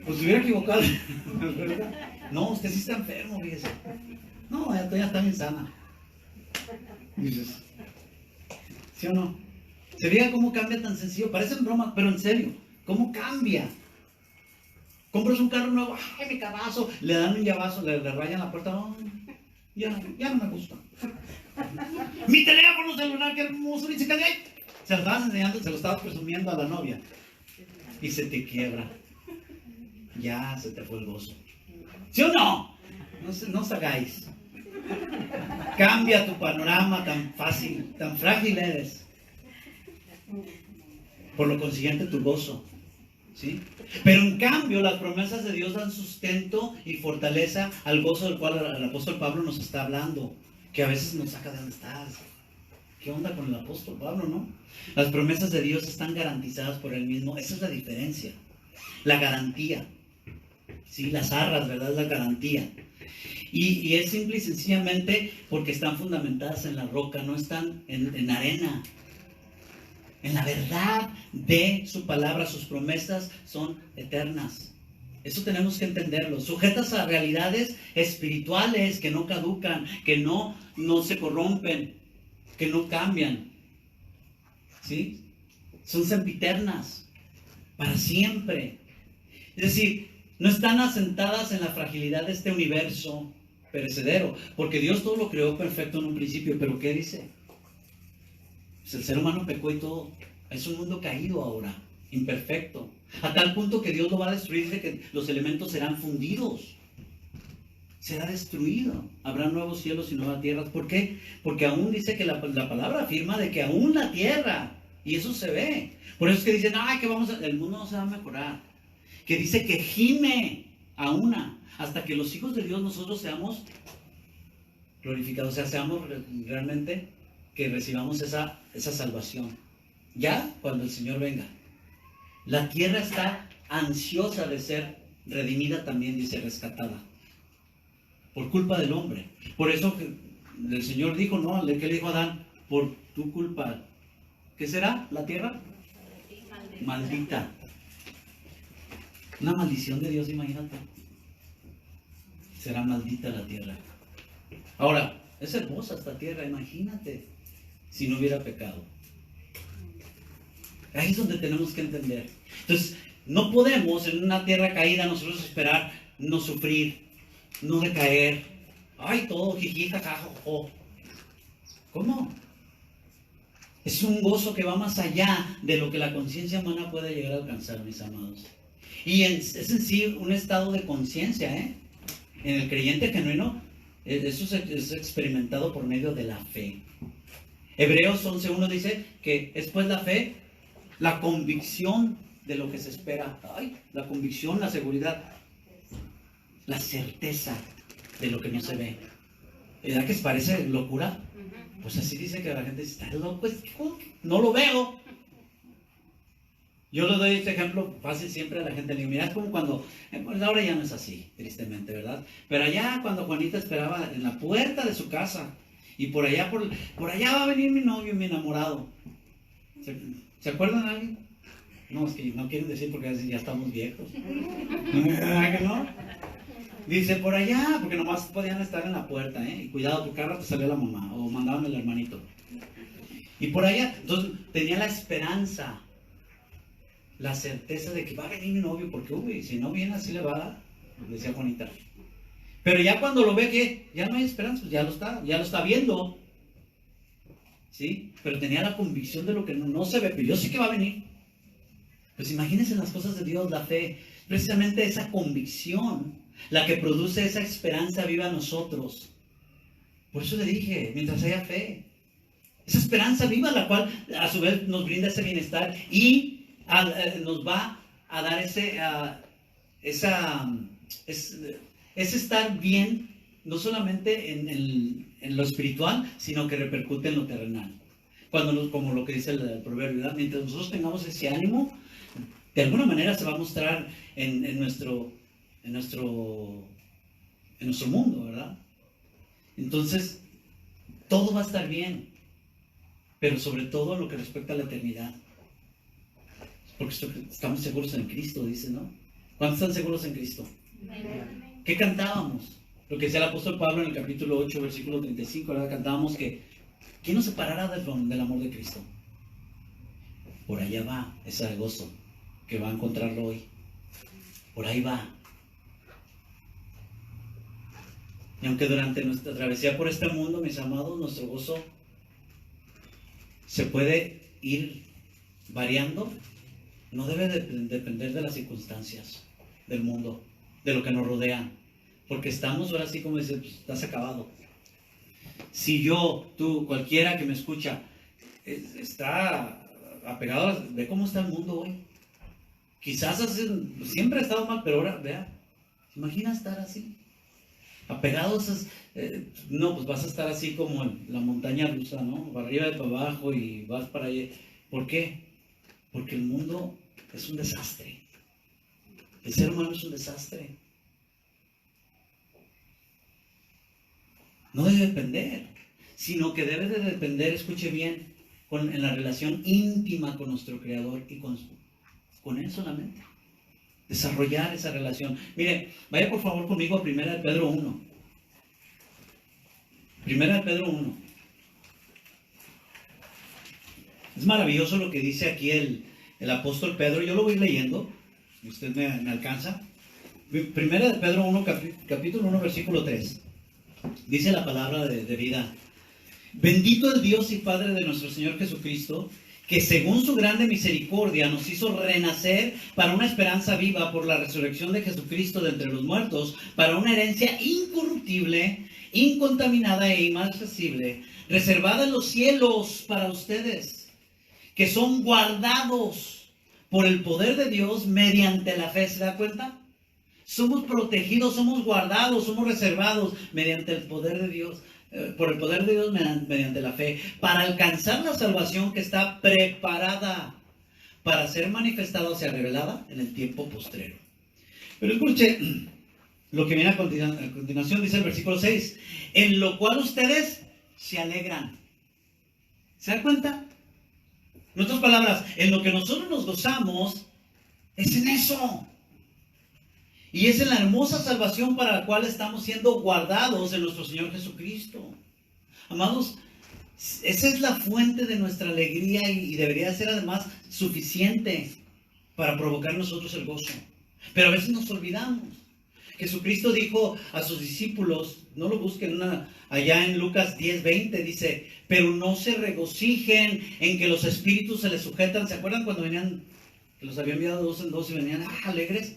Pues se hubiera equivocado. No, usted sí está enfermo, fíjese. No, Doña Toña está bien sana. Dices, ¿sí o no? Se veía cómo cambia tan sencillo. Parece broma, pero en serio, ¿cómo cambia? Compras un carro nuevo, ¡ay, mi carrazo! Le dan un llavazo, le rayan la puerta. No, ya no me gusta. Mi teléfono celular, qué hermoso, dice que ahí. Se lo estabas enseñando, se lo estabas presumiendo a la novia. Y se te quiebra. Ya se te fue el gozo. ¿Sí o no? No os hagáis. Cambia tu panorama tan fácil, tan frágil eres. Por lo consiguiente, tu gozo. ¿Sí? Pero en cambio, las promesas de Dios dan sustento y fortaleza al gozo del cual el apóstol Pablo nos está hablando, que a veces nos saca de donde estás. ¿Qué onda con el apóstol Pablo, no? Las promesas de Dios están garantizadas por él mismo. Esa es la diferencia. La garantía. Sí, las arras, ¿verdad? Es la garantía. Y es simple y sencillamente porque están fundamentadas en la roca, no están en arena. En la verdad de su palabra, sus promesas son eternas. Eso tenemos que entenderlo. Sujetas a realidades espirituales que no caducan, que no se corrompen, que no cambian. ¿Sí? Son sempiternas, para siempre. Es decir, no están asentadas en la fragilidad de este universo perecedero, porque Dios todo lo creó perfecto en un principio, pero ¿qué dice? Pues el ser humano pecó y todo. Es un mundo caído ahora, imperfecto. A tal punto que Dios lo va a destruir, dice que los elementos serán fundidos. Será destruido. Habrá nuevos cielos y nuevas tierras. ¿Por qué? Porque aún dice que la palabra afirma de que aún la tierra, y eso se ve. Por eso es que dicen, ay, que el mundo no se va a mejorar. que dice que gime a una, hasta que los hijos de Dios nosotros seamos glorificados, o sea, seamos realmente que recibamos esa salvación. Ya cuando el Señor venga, la tierra está ansiosa de ser redimida también, dice, rescatada, por culpa del hombre. Por eso que el Señor dijo, ¿no? ¿Qué le dijo a Adán? Por tu culpa. ¿Qué será la tierra? Maldita. Una maldición de Dios, imagínate. Será maldita la tierra. Ahora, es hermosa esta tierra, imagínate, si no hubiera pecado. Ahí es donde tenemos que entender. Entonces, no podemos en una tierra caída nosotros esperar no sufrir, no decaer. Ay, todo jiji, jajaja, jojo. ¿Cómo? Es un gozo que va más allá de lo que la conciencia humana puede llegar a alcanzar, mis amados. Y es en sí un estado de conciencia, ¿eh? En el creyente genuino, eso es experimentado por medio de la fe. Hebreos 11:1 dice que es pues la fe, la convicción de lo que se espera. Ay, la convicción, la seguridad, la certeza de lo que no se ve. ¿Verdad que os parece locura? Pues así dice que la gente dice, ¿estás loco? Pues, no lo veo. Yo le doy este ejemplo fácil siempre a la gente. Le digo, mira, es como cuando, pues ahora ya no es así, tristemente, ¿verdad? Pero allá cuando Juanita esperaba en la puerta de su casa, y por allá va a venir mi novio, mi enamorado. ¿Se acuerdan de alguien? No, es que no quieren decir porque ya estamos viejos. ¿Que no? Dice, por allá, porque nomás podían estar en la puerta, ¿eh? Y cuidado, porque cada rato salía la mamá, o mandaban el hermanito. Y por allá, entonces tenía la esperanza, la certeza de que va a venir mi novio, porque uy, si no viene así le va a dar, decía Juanita. Pero ya cuando lo ve que ya no hay esperanza, pues ya lo está viendo. ¿Sí? Pero tenía la convicción de lo que no se ve, pero yo sé que va a venir. Pues imagínense las cosas de Dios, la fe, precisamente esa convicción, la que produce esa esperanza viva en nosotros. Por eso le dije, mientras haya fe, esa esperanza viva, la cual a su vez nos brinda ese bienestar y nos va a dar ese estar bien, no solamente en lo espiritual, sino que repercute en lo terrenal. Como lo que dice el proverbio, ¿verdad? Mientras nosotros tengamos ese ánimo, de alguna manera se va a mostrar en nuestro mundo, ¿verdad? Entonces, todo va a estar bien, pero sobre todo lo que respecta a la eternidad. Porque estamos seguros en Cristo, dice, ¿no? ¿Cuántos están seguros en Cristo? ¿Qué cantábamos? Lo que decía el apóstol Pablo en el capítulo 8, versículo 35, ¿verdad? Cantábamos que ¿quién nos separará del amor de Cristo? Por allá va ese gozo que va a encontrarlo hoy. Por ahí va. Y aunque durante nuestra travesía por este mundo, mis amados, nuestro gozo se puede ir variando, no debe depender de las circunstancias del mundo, de lo que nos rodea, porque estamos ahora sí, como dice, pues, estás acabado. Si yo, tú, cualquiera que me escucha, está apegado, ve cómo está el mundo hoy. Quizás siempre ha estado mal, pero ahora, vea, imagina estar así, apegados no, pues vas a estar así como en la montaña rusa, ¿no? Para arriba y para abajo y vas para allá. ¿Por qué? Porque el mundo es un desastre. El ser humano es un desastre. No debe depender, sino que debe de depender, escuche bien, en la relación íntima con nuestro Creador y con Él solamente. Desarrollar esa relación. Mire, vaya por favor conmigo a 1 de Pedro 1. 1 de Pedro 1. Es maravilloso lo que dice aquí el apóstol Pedro. Yo lo voy leyendo, si usted me alcanza. 1 de Pedro 1, capítulo 1, versículo 3. Dice la palabra de vida. Bendito el Dios y Padre de nuestro Señor Jesucristo, que según su grande misericordia nos hizo renacer para una esperanza viva por la resurrección de Jesucristo de entre los muertos, para una herencia incorruptible, incontaminada e inmarcesible, reservada en los cielos para ustedes, que son guardados por el poder de Dios mediante la fe. ¿Se da cuenta? Somos protegidos, somos guardados, somos reservados mediante el poder de Dios, por el poder de Dios mediante la fe, para alcanzar la salvación que está preparada para ser manifestada o sea revelada en el tiempo postrero. Pero escuche lo que viene a continuación, dice el versículo 6, en lo cual ustedes se alegran. ¿Se da cuenta? En otras palabras, en lo que nosotros nos gozamos es en eso. Y es en la hermosa salvación para la cual estamos siendo guardados en nuestro Señor Jesucristo. Amados, esa es la fuente de nuestra alegría y debería ser además suficiente para provocar en nosotros el gozo. Pero a veces nos olvidamos. Jesucristo dijo a sus discípulos, no lo busquen, allá en Lucas 10:20 dice, pero no se regocijen en que los espíritus se les sujetan. ¿Se acuerdan cuando venían, que los había enviado 2 en 2 y venían alegres?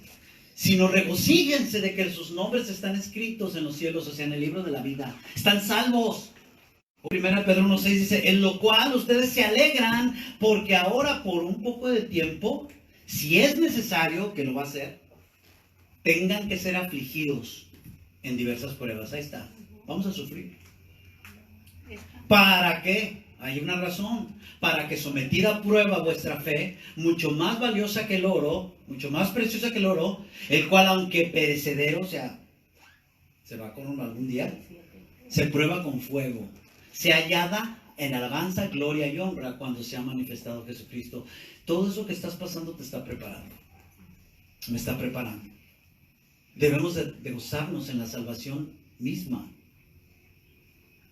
Sino regocíjense de que sus nombres están escritos en los cielos, o sea, en el libro de la vida. Están salvos. 1 Pedro 1:6 dice, en lo cual ustedes se alegran, porque ahora por un poco de tiempo, si es necesario, que lo va a hacer, tengan que ser afligidos en diversas pruebas. Ahí está. Vamos a sufrir. ¿Para qué? Hay una razón. Para que sometida a prueba vuestra fe, mucho más valiosa que el oro, mucho más preciosa que el oro, el cual aunque perecedero, o sea, se va con algún día, se prueba con fuego, se hallada en alabanza, gloria y honra cuando se ha manifestado Jesucristo. Todo eso que estás pasando te está preparando. Me está preparando. Debemos de gozarnos en la salvación misma,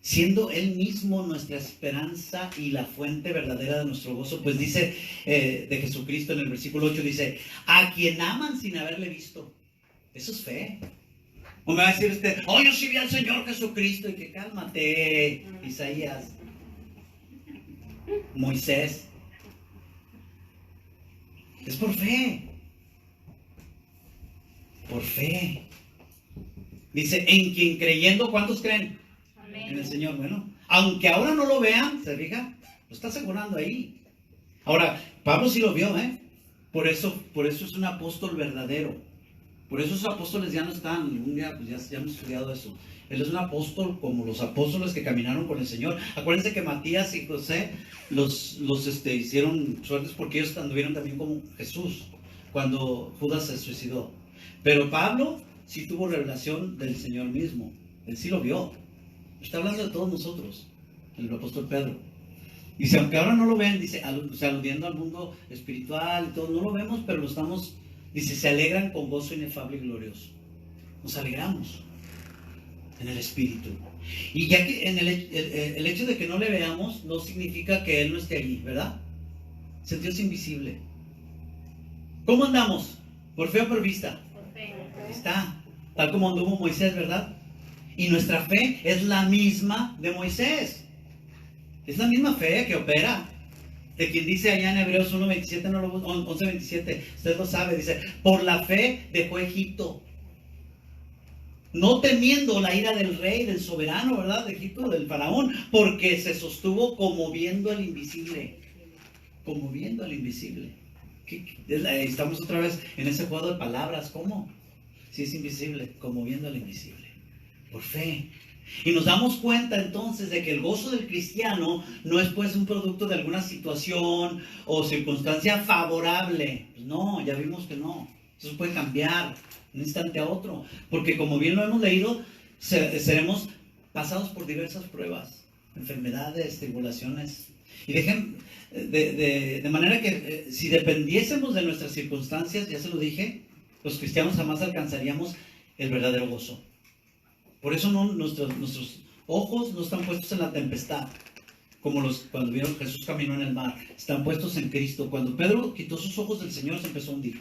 siendo Él mismo nuestra esperanza y la fuente verdadera de nuestro gozo. Pues dice de Jesucristo en el versículo 8, dice, a quien aman sin haberle visto. Eso es fe. O me va a decir usted, oh, yo sí vi al Señor Jesucristo. Y que cálmate, Isaías, Moisés. Es por fe. Por fe. Dice, en quien creyendo, ¿cuántos creen? Amén. En el Señor. Bueno, aunque ahora no lo vean, ¿se fija? Lo está asegurando ahí. Ahora, Pablo sí lo vio, ¿eh? Por eso es un apóstol verdadero. Por eso esos apóstoles ya no están. Un día pues ya hemos estudiado eso. Él es un apóstol como los apóstoles que caminaron con el Señor. Acuérdense que Matías y José los hicieron suertes porque ellos anduvieron también como Jesús cuando Judas se suicidó. Pero Pablo sí tuvo revelación del Señor mismo. Él sí lo vio. Está hablando de todos nosotros, el apóstol Pedro. Dice, aunque ahora no lo ven, dice, aludiendo al mundo espiritual y todo, no lo vemos, pero lo estamos, dice, se alegran con gozo inefable y glorioso. Nos alegramos en el Espíritu. Y ya que el hecho de que no le veamos no significa que Él no esté allí, ¿verdad? Dios invisible. ¿Cómo andamos? ¿Por fe o por vista? Está, tal como anduvo Moisés, ¿verdad? Y nuestra fe es la misma de Moisés. Es la misma fe que opera. De quien dice allá en Hebreos 1:27, 11:27, usted lo sabe, dice, por la fe dejó Egipto, no temiendo la ira del rey, del soberano, ¿verdad? De Egipto, del faraón, porque se sostuvo como viendo al invisible. Como viendo al invisible. Estamos otra vez en ese juego de palabras. ¿Cómo? Si es invisible, como viendo al invisible. Por fe. Y nos damos cuenta entonces de que el gozo del cristiano no es pues un producto de alguna situación o circunstancia favorable. Pues no, ya vimos que no. Eso puede cambiar de un instante a otro. Porque como bien lo hemos leído, seremos pasados por diversas pruebas, enfermedades, tribulaciones. Y de manera que si dependiésemos de nuestras circunstancias, ya se lo dije, los cristianos jamás alcanzaríamos el verdadero gozo. Por eso nuestros ojos no están puestos en la tempestad, como cuando vieron Jesús caminó en el mar. Están puestos en Cristo. Cuando Pedro quitó sus ojos del Señor, se empezó a hundir.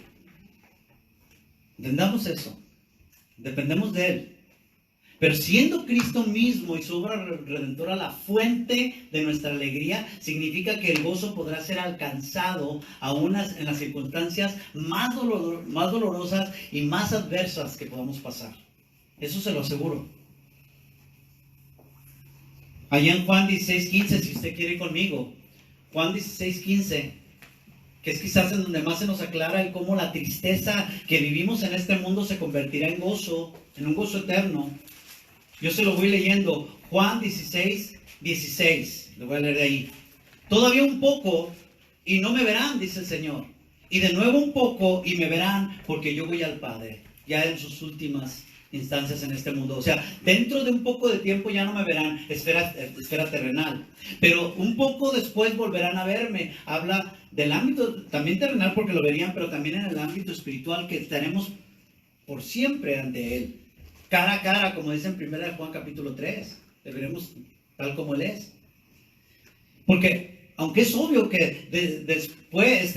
Entendamos eso. Dependemos de Él. Pero siendo Cristo mismo y su obra redentora la fuente de nuestra alegría, significa que el gozo podrá ser alcanzado aún en las circunstancias más dolorosas y más adversas que podamos pasar. Eso se lo aseguro. Allá en Juan 16:15, si usted quiere ir conmigo. Juan 16:15. que es quizás en donde más se nos aclara el cómo la tristeza que vivimos en este mundo se convertirá en gozo, en un gozo eterno. Yo se lo voy leyendo, Juan 16:16, lo voy a leer de ahí. Todavía un poco y no me verán, dice el Señor. Y de nuevo un poco y me verán, porque yo voy al Padre, ya en sus últimas instancias en este mundo. O sea, dentro de un poco de tiempo ya no me verán, esfera terrenal. Pero un poco después volverán a verme. Habla del ámbito también terrenal porque lo verían, pero también en el ámbito espiritual que estaremos por siempre ante Él. Cara a cara, como dice en 1 Juan capítulo 3. Le veremos tal como Él es. Porque aunque es obvio que después,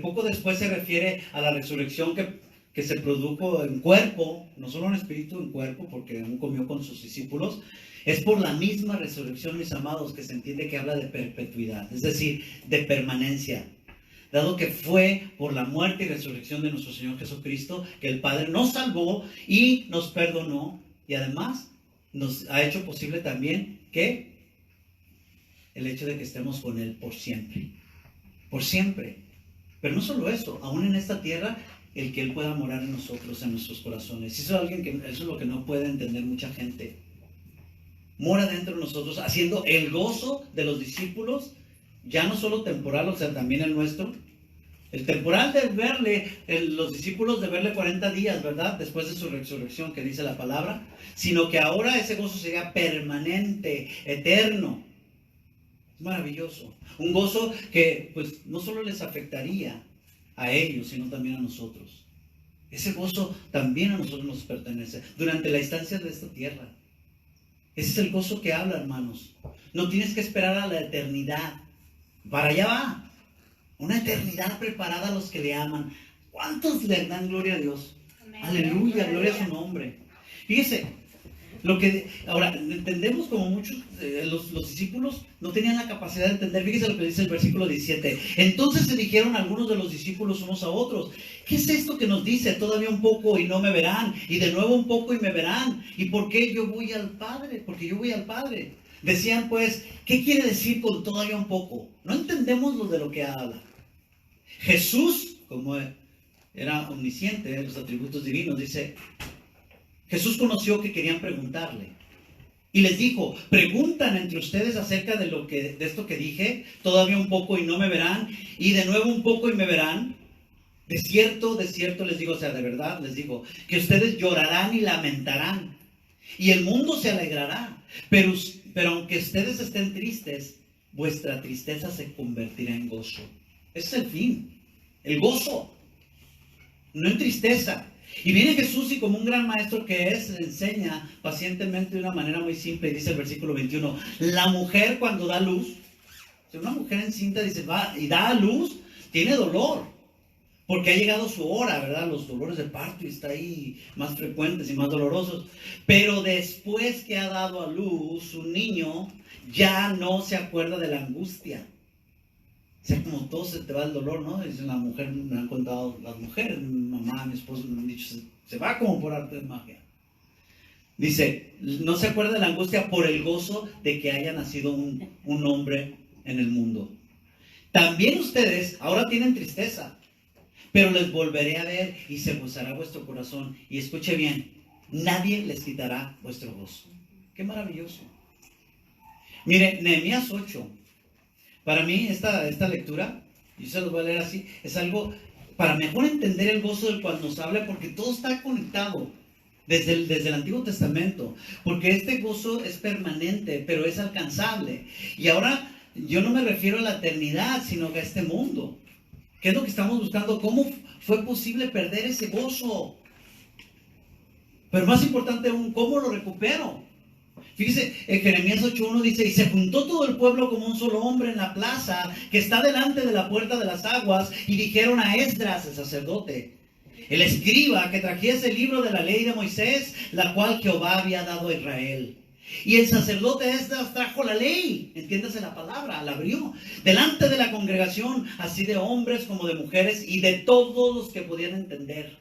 poco después se refiere a la resurrección que se produjo en cuerpo, no solo en espíritu, en cuerpo, porque aún comió con sus discípulos, es por la misma resurrección, mis amados, que se entiende que habla de perpetuidad, es decir, de permanencia. Dado que fue por la muerte y resurrección de nuestro Señor Jesucristo que el Padre nos salvó y nos perdonó, y además nos ha hecho posible también que el hecho de que estemos con Él por siempre. Por siempre. Pero no solo eso, aún en esta tierra, el que Él pueda morar en nosotros, en nuestros corazones. Eso es lo que no puede entender mucha gente. Mora dentro de nosotros, haciendo el gozo de los discípulos, ya no solo temporal, o sea, también el nuestro. El temporal de verle, los discípulos de verle 40 días, ¿verdad? Después de su resurrección, que dice la palabra. Sino que ahora ese gozo sería permanente, eterno. Es maravilloso. Un gozo que pues no solo les afectaría a ellos, sino también a nosotros. Ese gozo también a nosotros nos pertenece durante la estancia de esta tierra. Ese es el gozo que habla, hermanos. No tienes que esperar a la eternidad. Para allá va. Una eternidad preparada a los que le aman. ¿Cuántos le dan gloria a Dios? Amén. Aleluya, gloria a su nombre. Fíjese. Ahora, entendemos como muchos, los discípulos no tenían la capacidad de entender. Fíjese lo que dice el versículo 17. Entonces se dijeron algunos de los discípulos unos a otros: ¿qué es esto que nos dice? Todavía un poco y no me verán, y de nuevo un poco y me verán. ¿Y por qué yo voy al Padre? Porque yo voy al Padre. Decían pues, ¿qué quiere decir con todavía un poco? No entendemos lo de lo que habla. Jesús, como era omnisciente, los atributos divinos, dice... Jesús conoció que querían preguntarle y les dijo: preguntan entre ustedes acerca de esto que dije, todavía un poco y no me verán, y de nuevo un poco y me verán. De cierto les digo, o sea, de verdad les digo, que ustedes llorarán y lamentarán, y el mundo se alegrará, pero aunque ustedes estén tristes, vuestra tristeza se convertirá en gozo. Ese es el fin, el gozo, no en tristeza. Y viene Jesús, y como un gran maestro que es, le enseña pacientemente de una manera muy simple. Y dice el versículo 21, la mujer cuando da luz, si una mujer encinta dice, va y da a luz, tiene dolor, porque ha llegado su hora, ¿verdad? Los dolores de parto y está ahí más frecuentes y más dolorosos. Pero después que ha dado a luz un niño, ya no se acuerda de la angustia. O sea, como todo se te va el dolor, ¿no? Dice la mujer, me han contado las mujeres, mi mamá, mi esposo me han dicho, se va como por arte de magia. Dice, no se acuerda de la angustia por el gozo de que haya nacido un hombre en el mundo. También ustedes ahora tienen tristeza, pero les volveré a ver y se gozará vuestro corazón. Y escuche bien, nadie les quitará vuestro gozo. Qué maravilloso. Mire, Nehemías 8. Para mí esta lectura, yo se los voy a leer así, es algo para mejor entender el gozo del cual nos habla, porque todo está conectado desde el Antiguo Testamento, porque este gozo es permanente, pero es alcanzable. Y ahora yo no me refiero a la eternidad, sino que a este mundo. ¿Qué es lo que estamos buscando? ¿Cómo fue posible perder ese gozo? Pero más importante aún, ¿cómo lo recupero? Fíjese, en Jeremías 8:1 dice, y se juntó todo el pueblo como un solo hombre en la plaza que está delante de la puerta de las aguas, y dijeron a Esdras, el sacerdote, el escriba, que trajese el libro de la ley de Moisés, la cual Jehová había dado a Israel. Y el sacerdote Esdras trajo la ley, entiéndase la palabra, la abrió, delante de la congregación, así de hombres como de mujeres, y de todos los que podían entender.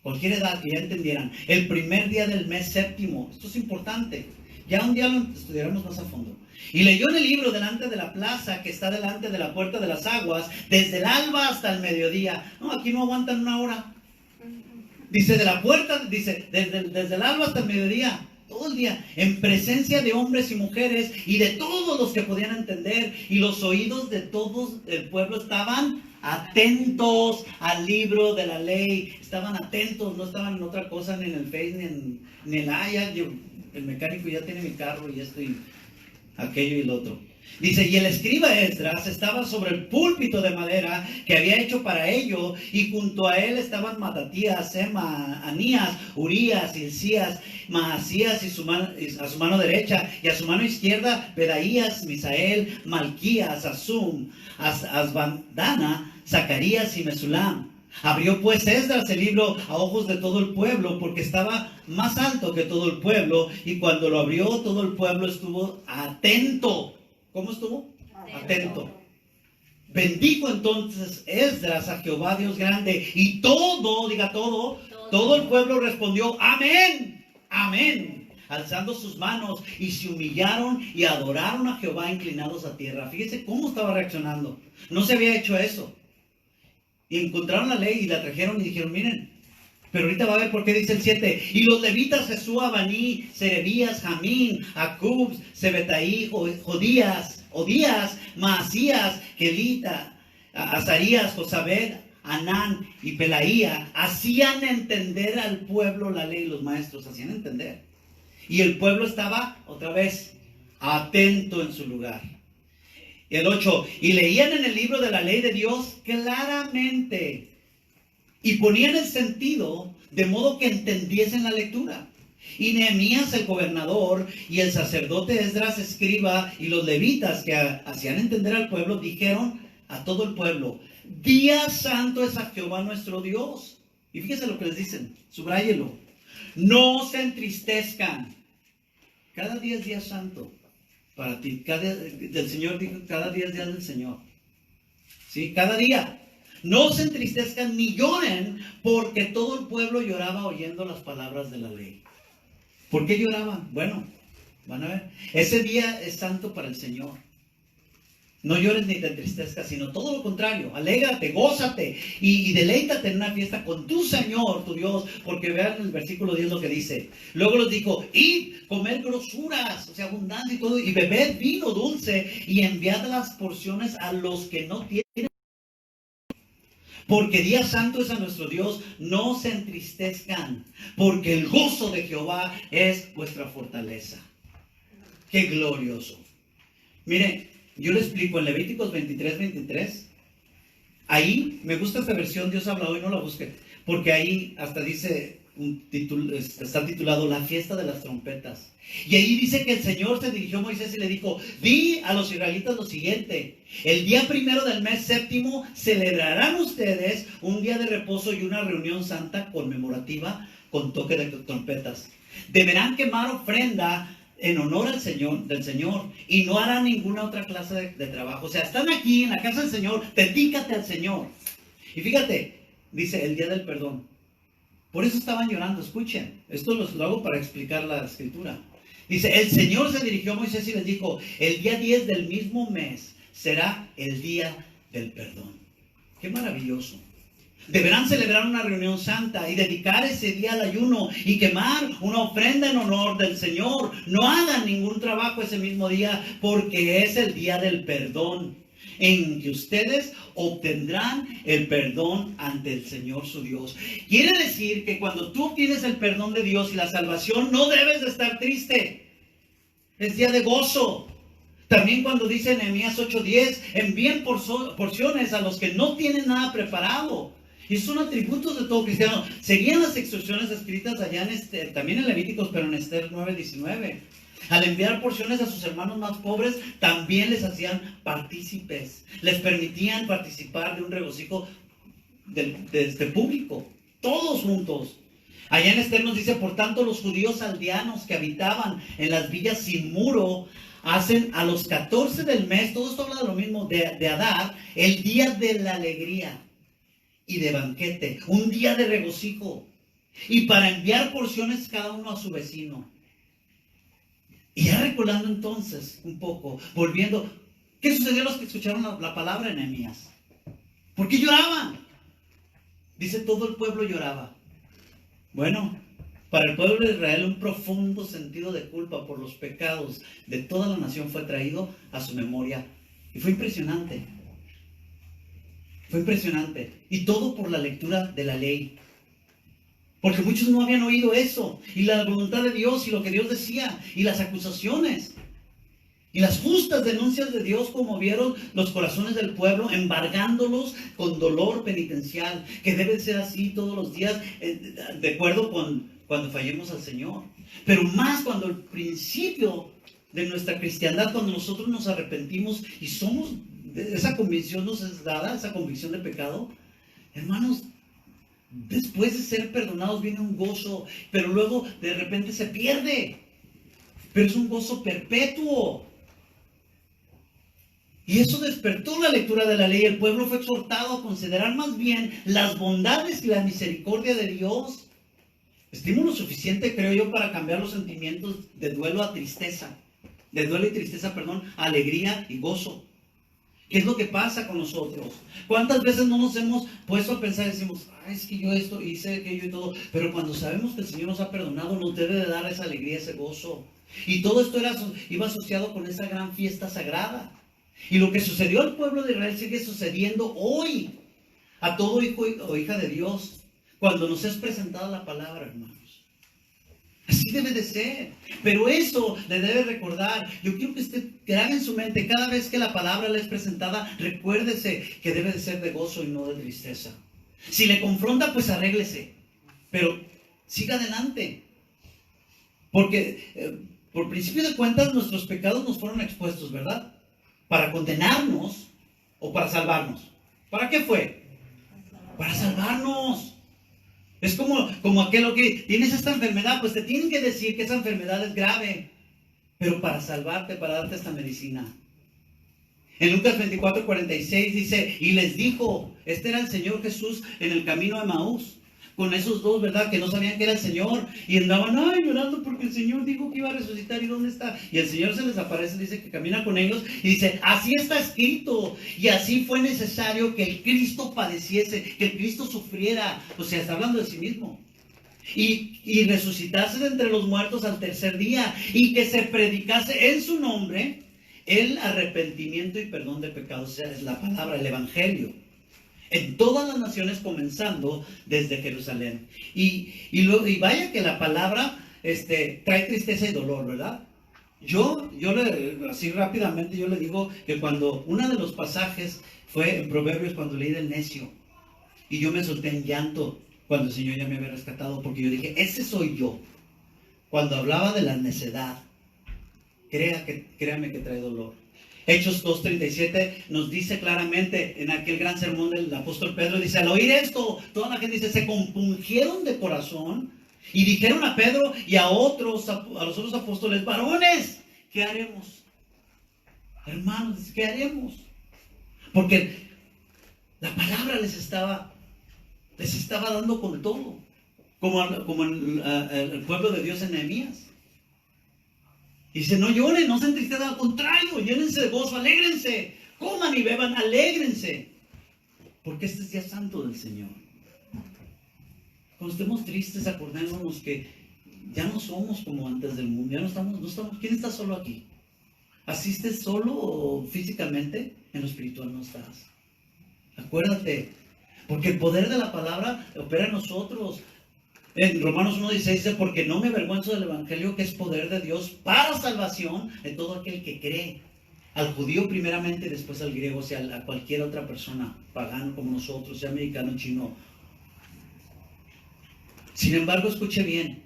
Cualquier edad que ya entendieran, el primer día del mes séptimo, esto es importante, Ya un día lo estudiaremos más a fondo. Y leyó en el libro delante de la plaza que está delante de la puerta de las aguas, desde el alba hasta el mediodía. No, aquí no aguantan una hora. Dice, de la puerta, dice, desde el alba hasta el mediodía, todo el día, en presencia de hombres y mujeres y de todos los que podían entender. Y los oídos de todo el pueblo estaban atentos al libro de la ley. Estaban atentos, no estaban en otra cosa, ni en el Face, ni en el mecánico ya tiene mi carro y esto y aquello y lo otro. Dice, y el escriba Esdras estaba sobre el púlpito de madera que había hecho para ello, y junto a él estaban Matatías, Sema, Anías, Urías, Hilcías, Maasías a su mano derecha, y a su mano izquierda Pedaías, Misael, Malquías, Asum, Asbadana, Zacarías y Mesulam. Abrió pues Esdras el libro a ojos de todo el pueblo, porque estaba más alto que todo el pueblo, y cuando lo abrió todo el pueblo estuvo atento. ¿Cómo estuvo? Atento. Bendijo entonces Esdras a Jehová Dios grande, y todo el pueblo respondió, amén, amén, alzando sus manos, y se humillaron y adoraron a Jehová inclinados a tierra. Fíjese cómo estaba reaccionando. No se había hecho eso. Y encontraron la ley y la trajeron y dijeron, miren, pero ahorita va a ver por qué dice el 7. Y los levitas, Jesúa, Baní, Serebías, Jamín, Acub, Sebetaí, Odías, Maasías, Kelita, Azarías, Josabed, Anán y Pelaía, hacían entender al pueblo la ley. Los maestros hacían entender. Y el pueblo estaba, otra vez, atento en su lugar. El 8, y leían en el libro de la ley de Dios claramente, y ponían el sentido de modo que entendiesen la lectura. Y Nehemías el gobernador y el sacerdote Esdras escriba y los levitas que hacían entender al pueblo dijeron a todo el pueblo, día santo es a Jehová nuestro Dios. Y fíjese lo que les dicen, subráyelo, no se entristezcan. Cada día es día santo para ti. Del Señor dijo, cada día es día del Señor. ¿Sí? Cada día. No se entristezcan ni lloren, porque todo el pueblo lloraba oyendo las palabras de la ley. ¿Por qué lloraban? Bueno, van a ver. Ese día es santo para el Señor. No llores ni te entristezcas, sino todo lo contrario. Alégrate, gózate y deleítate en una fiesta con tu Señor, tu Dios. Porque vean el versículo 10 lo que dice. Luego les dijo, id, comer grosuras, o sea, abundancia y todo, y beber vino dulce, y enviad las porciones a los que no tienen. Porque día santo es a nuestro Dios, no se entristezcan, porque el gozo de Jehová es vuestra fortaleza. ¡Qué glorioso! Mire, yo le explico en Levíticos 23. Ahí, me gusta esta versión, Dios habla hoy, no la busque, porque ahí hasta dice, está titulado La fiesta de las trompetas. Y ahí dice que el Señor se dirigió a Moisés y le dijo, di a los israelitas lo siguiente, el día 1 del mes 7 celebrarán ustedes un día de reposo y una reunión santa conmemorativa con toque de trompetas. Deberán quemar ofrenda en honor al Señor, del Señor, y no harán ninguna otra clase de trabajo. O sea, están aquí en la casa del Señor, dedícate al Señor. Y fíjate, dice el día del perdón. Por eso estaban llorando, escuchen. Esto lo hago para explicar la escritura. Dice, el Señor se dirigió a Moisés y les dijo, el día 10 del mismo mes será el día del perdón. ¡Qué maravilloso! Deberán celebrar una reunión santa y dedicar ese día al ayuno y quemar una ofrenda en honor del Señor. No hagan ningún trabajo ese mismo día porque es el día del perdón, en que ustedes obtendrán el perdón ante el Señor su Dios. Quiere decir que cuando tú obtienes el perdón de Dios y la salvación, no debes de estar triste. Es día de gozo. También cuando dice Nehemías 8:10, envíen porciones a los que no tienen nada preparado. Y son atributos de todo cristiano. Seguían las instrucciones escritas allá en también en Levíticos, pero en Esther 9:19. Al enviar porciones a sus hermanos más pobres, también les hacían partícipes. Les permitían participar de un regocijo público. Todos juntos. Allá en Esther nos dice, por tanto, los judíos aldeanos que habitaban en las villas sin muro, hacen a los 14 del mes, todo esto habla de lo mismo, de Adar, el día de la alegría y de banquete, un día de regocijo, y para enviar porciones cada uno a su vecino. Y ya recordando entonces un poco, volviendo, ¿qué sucedió a los que escucharon la palabra de Nehemías? ¿Por qué lloraban? Dice, todo el pueblo lloraba. Bueno, para el pueblo de Israel un profundo sentido de culpa por los pecados de toda la nación fue traído a su memoria. Y fue impresionante. Fue impresionante. Y todo por la lectura de la ley. Porque muchos no habían oído eso. Y la voluntad de Dios y lo que Dios decía. Y las acusaciones. Y las justas denuncias de Dios conmovieron los corazones del pueblo, embargándolos con dolor penitencial, que debe ser así todos los días, de acuerdo con cuando fallemos al Señor. Pero más cuando el principio de nuestra cristiandad, cuando nosotros nos arrepentimos y somos, esa convicción nos es dada, esa convicción de pecado, hermanos, después de ser perdonados viene un gozo, pero luego de repente se pierde. Pero es un gozo perpetuo. Y eso despertó la lectura de la ley. El pueblo fue exhortado a considerar más bien las bondades y la misericordia de Dios. Estímulo suficiente, creo yo, para cambiar los sentimientos de duelo a tristeza. De duelo y tristeza, perdón, a alegría y gozo. ¿Qué es lo que pasa con nosotros? ¿Cuántas veces no nos hemos puesto a pensar y decimos, ay, es que yo esto hice, aquello y todo? Pero cuando sabemos que el Señor nos ha perdonado, nos debe de dar esa alegría, ese gozo. Y todo esto iba asociado con esa gran fiesta sagrada. Y lo que sucedió al pueblo de Israel sigue sucediendo hoy a todo hijo o hija de Dios cuando nos es presentada la palabra, hermanos. Así debe de ser. Pero eso le debe recordar. Yo quiero que usted grabe en su mente cada vez que la palabra le es presentada, recuérdese que debe de ser de gozo y no de tristeza. Si le confronta, pues arréglese. Pero siga adelante. Porque por principio de cuentas nuestros pecados nos fueron expuestos, ¿verdad? ¿Para condenarnos o para salvarnos? ¿Para qué fue? Para salvarnos. Es como aquel que tienes esta enfermedad, pues te tienen que decir que esa enfermedad es grave, pero para salvarte, para darte esta medicina. En Lucas 24:46 dice, y les dijo, este era el Señor Jesús en el camino a Emaús, con esos dos, ¿verdad? Que no sabían que era el Señor y andaban, llorando porque el Señor dijo que iba a resucitar y ¿dónde está? Y el Señor se les aparece, dice que camina con ellos y dice, así está escrito y así fue necesario que el Cristo padeciese, que el Cristo sufriera, o sea, está hablando de sí mismo. Y resucitase de entre los muertos al tercer día y que se predicase en su nombre el arrepentimiento y perdón de pecados, o sea, es la palabra, el Evangelio. En todas las naciones, comenzando desde Jerusalén. Y vaya que la palabra trae tristeza y dolor, ¿verdad? Así rápidamente, yo le digo que cuando uno de los pasajes fue en Proverbios, cuando leí del necio, y yo me solté en llanto cuando el Señor ya me había rescatado, porque yo dije, ese soy yo. Cuando hablaba de la necedad, créame que trae dolor. Hechos 2:37 nos dice claramente en aquel gran sermón del apóstol Pedro, dice, al oír esto, toda la gente dice, se compungieron de corazón y dijeron a Pedro y a los otros apóstoles, varones, ¿qué haremos? Hermanos, ¿qué haremos? Porque la palabra les estaba dando con todo, como el pueblo de Dios en Nehemías. Y dice, no lloren, no se entristezcan, al contrario, llénense de gozo, alégrense, coman y beban, alégrense, porque este es día santo del Señor. Cuando estemos tristes, acordémonos que ya no somos como antes del mundo, ya no estamos. ¿Quién está solo aquí? Así estés solo físicamente, en lo espiritual no estás. Acuérdate, porque el poder de la palabra opera en nosotros. En Romanos 1:16 dice, porque no me avergüenzo del Evangelio, que es poder de Dios para salvación de todo aquel que cree. Al judío primeramente y después al griego, o sea, a cualquier otra persona, pagano como nosotros, sea americano, chino. Sin embargo, escuche bien,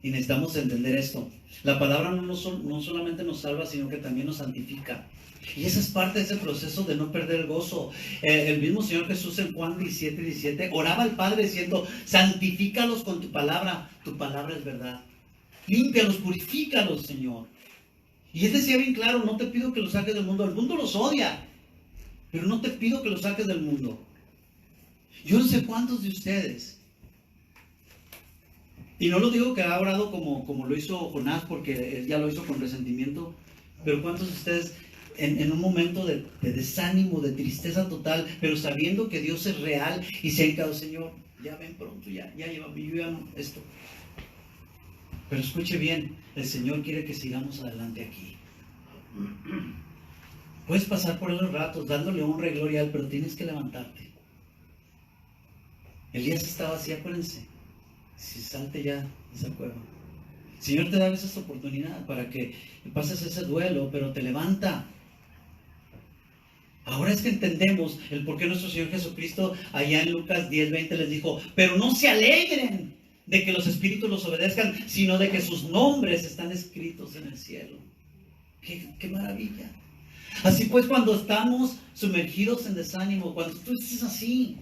y necesitamos entender esto. La palabra no solamente nos salva, sino que también nos santifica. Y esa es parte de ese proceso de no perder el gozo. El mismo Señor Jesús en Juan 17:17 oraba al Padre diciendo, santifícalos con tu palabra es verdad. Límpialos, purifícalos, Señor. Y Él decía bien claro, no te pido que los saques del mundo, el mundo los odia, pero no te pido que los saques del mundo. Yo no sé cuántos de ustedes Y no lo digo que ha orado como lo hizo Jonás, porque él ya lo hizo con resentimiento, pero ¿cuántos de ustedes en un momento de desánimo, de tristeza total, pero sabiendo que Dios es real y se ha quedado, Señor, ya ven pronto, ya llévame, yo ya no, esto? Pero escuche bien, el Señor quiere que sigamos adelante aquí. Puedes pasar por esos ratos dándole honra y gloria a Él, pero tienes que levantarte. Elías estaba así, acuérdense. Si salte ya de esa cueva. El Señor te da a veces oportunidad para que pases ese duelo, pero te levanta. Ahora es que entendemos el por qué nuestro Señor Jesucristo allá en Lucas 10:20 les dijo, pero no se alegren de que los espíritus los obedezcan, sino de que sus nombres están escritos en el cielo. ¡Qué maravilla! Así pues, cuando estamos sumergidos en desánimo, cuando tú estés así,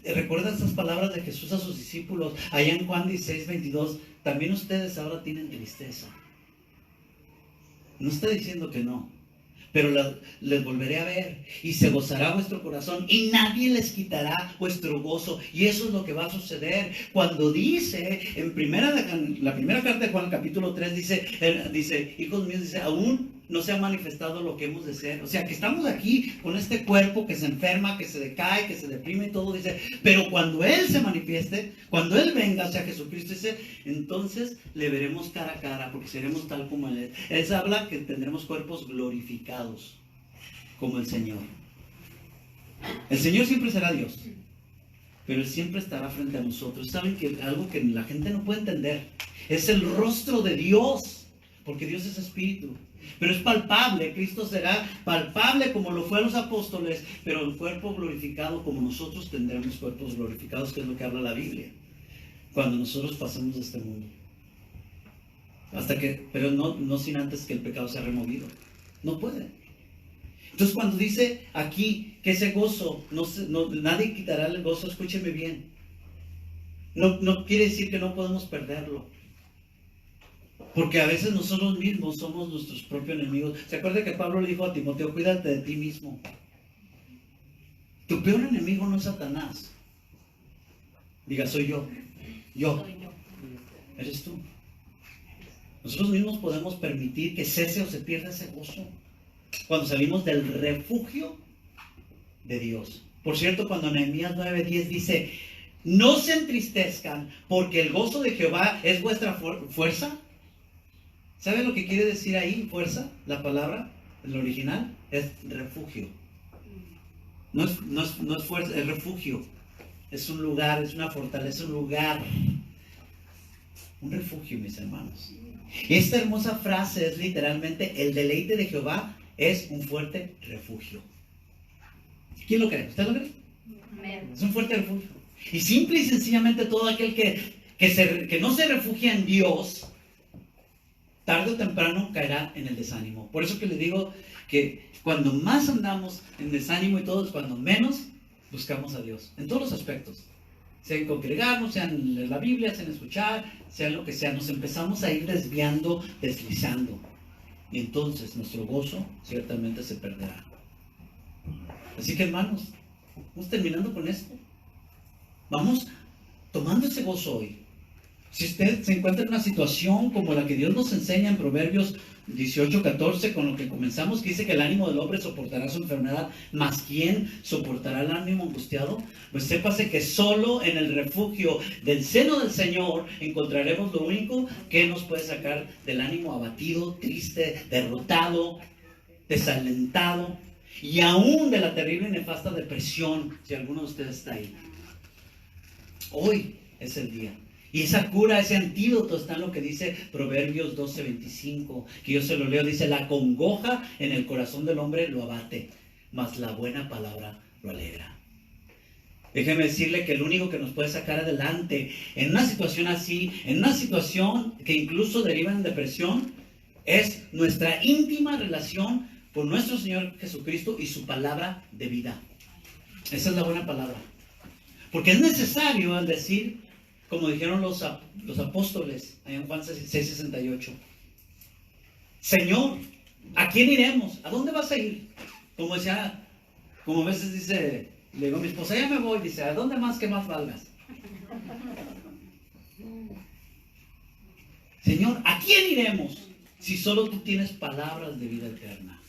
recuerda estas palabras de Jesús a sus discípulos, allá en Juan 16:22, también ustedes ahora tienen tristeza. No está diciendo que no, pero les volveré a ver y se gozará vuestro corazón y nadie les quitará vuestro gozo. Y eso es lo que va a suceder cuando dice, la primera carta de Juan, capítulo 3, dice, hijos míos, dice, aún no se ha manifestado lo que hemos de ser. O sea, que estamos aquí con este cuerpo que se enferma, que se decae, que se deprime y todo, dice, pero cuando Él se manifieste, cuando Él venga, o sea, Jesucristo, dice, entonces le veremos cara a cara, porque seremos tal como Él es. Él habla que tendremos cuerpos glorificados, como el Señor. El Señor siempre será Dios, pero Él siempre estará frente a nosotros. ¿Saben que algo que la gente no puede entender? Es el rostro de Dios, porque Dios es espíritu. Pero es palpable, Cristo será palpable como lo fue a los apóstoles, pero el cuerpo glorificado como nosotros tendremos cuerpos glorificados, que es lo que habla la Biblia, cuando nosotros pasemos de este mundo. Pero no sin antes que el pecado sea removido. No puede. Entonces cuando dice aquí que ese gozo, nadie quitará el gozo, escúcheme bien. No quiere decir que no podemos perderlo. Porque a veces nosotros mismos somos nuestros propios enemigos. ¿Se acuerda que Pablo le dijo a Timoteo, cuídate de ti mismo? Tu peor enemigo no es Satanás. Diga, soy yo. Yo. Eres tú. Nosotros mismos podemos permitir que cese o se pierda ese gozo cuando salimos del refugio de Dios. Por cierto, cuando Nehemías 9:10 dice, no se entristezcan porque el gozo de Jehová es vuestra fuerza. ¿Sabe lo que quiere decir ahí, fuerza? La palabra, el original, es refugio. No es fuerza, es refugio. Es un lugar, es una fortaleza, un lugar. Un refugio, mis hermanos. Esta hermosa frase es literalmente, el deleite de Jehová es un fuerte refugio. ¿Quién lo cree? ¿Usted lo cree? Es un fuerte refugio. Y simple y sencillamente todo aquel que no se refugia en Dios, tarde o temprano caerá en el desánimo. Por eso que les digo que cuando más andamos en desánimo y todo es cuando menos buscamos a Dios. En todos los aspectos. Sea en congregarnos, sea en leer la Biblia, sea en escuchar, sea lo que sea. Nos empezamos a ir desviando, deslizando. Y entonces nuestro gozo ciertamente se perderá. Así que hermanos, vamos terminando con esto. Vamos tomando ese gozo hoy. Si usted se encuentra en una situación como la que Dios nos enseña en Proverbios 18:14, con lo que comenzamos, que dice que el ánimo del hombre soportará su enfermedad, mas ¿quién soportará el ánimo angustiado? Pues sépase que solo en el refugio del seno del Señor encontraremos lo único que nos puede sacar del ánimo abatido, triste, derrotado, desalentado, y aún de la terrible y nefasta depresión, si alguno de ustedes está ahí. Hoy es el día. Y esa cura, ese antídoto está en lo que dice Proverbios 12:25, que yo se lo leo, dice, la congoja en el corazón del hombre lo abate, mas la buena palabra lo alegra. Déjeme decirle que el único que nos puede sacar adelante en una situación así, en una situación que incluso deriva en depresión, es nuestra íntima relación con nuestro Señor Jesucristo y su palabra de vida. Esa es la buena palabra. Porque es necesario al decir, como dijeron los apóstoles en Juan 6:68, Señor, ¿a quién iremos? ¿A dónde vas a ir? Como decía, como a veces dice, le digo a mi esposa, ya me voy, dice, ¿a dónde más que más valgas? Señor, ¿a quién iremos si solo tú tienes palabras de vida eterna?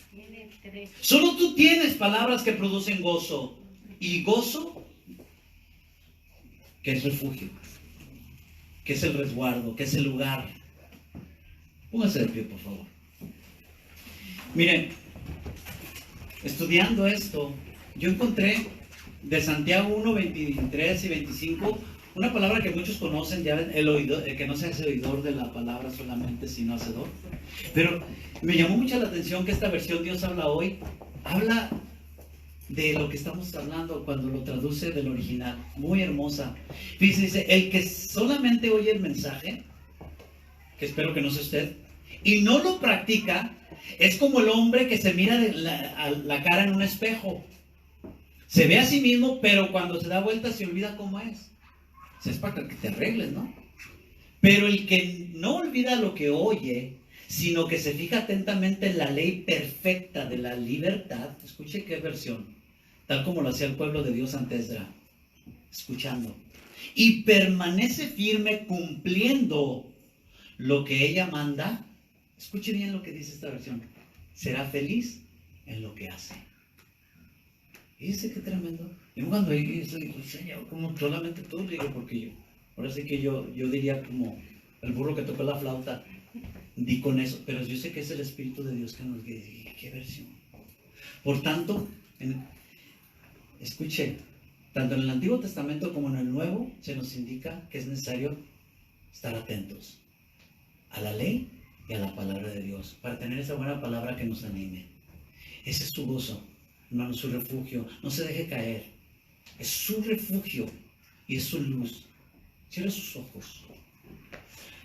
Solo tú tienes palabras que producen gozo. Y gozo, que es refugio, que es el resguardo, que es el lugar. Póngase de pie, por favor. Miren, estudiando esto, yo encontré de Santiago 1, 23 y 25, una palabra que muchos conocen, ya ven, el que no se hace oidor de la palabra solamente, sino hacedor. Pero me llamó mucho la atención que esta versión Dios habla hoy, habla de lo que estamos hablando cuando lo traduce del original. Muy hermosa. Dice, el que solamente oye el mensaje, que espero que no sea usted, y no lo practica, es como el hombre que se mira la cara en un espejo. Se ve a sí mismo, pero cuando se da vuelta se olvida cómo es. Es para que te arregles, ¿no? Pero el que no olvida lo que oye, sino que se fija atentamente en la ley perfecta de la libertad, escuche qué versión, tal como lo hacía el pueblo de Dios ante Esdra, escuchando, y permanece firme cumpliendo lo que ella manda. Escuche bien lo que dice esta versión: será feliz en lo que hace. Y dice qué tremendo. Yo cuando digo, Señor, como solamente tú, le digo, porque yo, ahora sí que yo diría como el burro que tocó la flauta, di con eso, pero yo sé que es el Espíritu de Dios que nos guía. ¿Qué versión? Por tanto, escuche, tanto en el Antiguo Testamento como en el Nuevo se nos indica que es necesario estar atentos a la ley y a la palabra de Dios para tener esa buena palabra que nos anime. Ese es su gozo, hermano, su refugio. No se deje caer. Es su refugio y es su luz. Cierre sus ojos.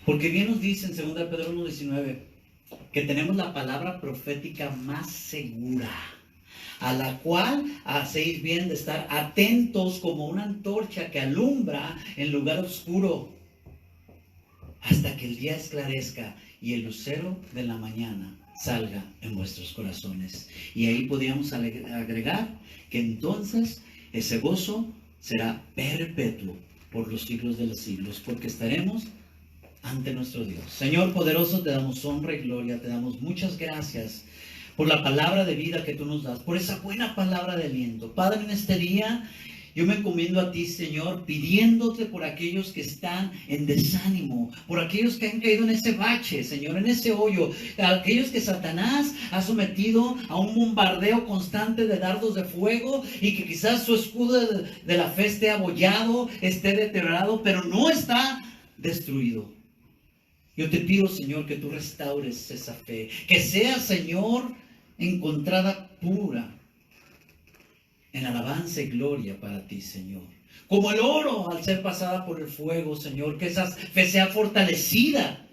Porque bien nos dice en 2 Pedro 1:19 que tenemos la palabra profética más segura, a la cual hacéis bien de estar atentos como una antorcha que alumbra en lugar oscuro, hasta que el día esclarezca y el lucero de la mañana salga en vuestros corazones. Y ahí podríamos agregar que entonces ese gozo será perpetuo por los siglos de los siglos, porque estaremos ante nuestro Dios. Señor poderoso, te damos honra y gloria, te damos muchas gracias por la palabra de vida que tú nos das, por esa buena palabra de aliento. Padre, en este día yo me encomiendo a ti, Señor, pidiéndote por aquellos que están en desánimo, por aquellos que han caído en ese bache, Señor, en ese hoyo, aquellos que Satanás ha sometido a un bombardeo constante de dardos de fuego y que quizás su escudo de la fe esté abollado, esté deteriorado, pero no está destruido. Yo te pido, Señor, que tú restaures esa fe, que sea, Señor, encontrada pura en alabanza y gloria para ti, Señor. Como el oro al ser pasada por el fuego, Señor, que esa fe sea fortalecida.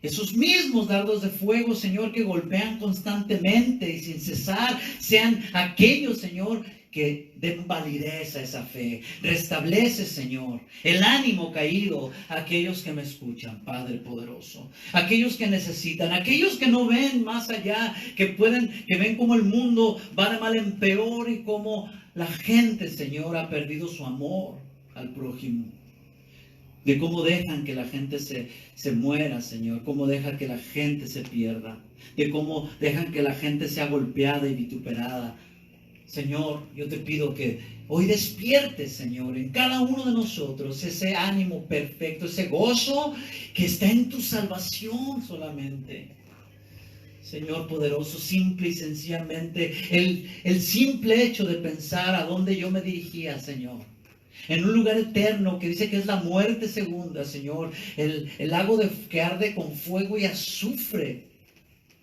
Esos mismos dardos de fuego, Señor, que golpean constantemente y sin cesar, sean aquellos, Señor, que den validez a esa fe. Restablece, Señor, el ánimo caído a aquellos que me escuchan, Padre poderoso. Aquellos que necesitan, aquellos que no ven más allá, que ven como el mundo va de mal en peor y como la gente, Señor, ha perdido su amor al prójimo. De cómo dejan que la gente se muera, Señor. Cómo dejan que la gente se pierda. De cómo dejan que la gente sea golpeada y vituperada. Señor, yo te pido que hoy despiertes, Señor, en cada uno de nosotros ese ánimo perfecto, ese gozo que está en tu salvación solamente. Señor poderoso, simple y sencillamente, el simple hecho de pensar a dónde yo me dirigía, Señor. En un lugar eterno que dice que es la muerte segunda, Señor. El lago que arde con fuego y azufre.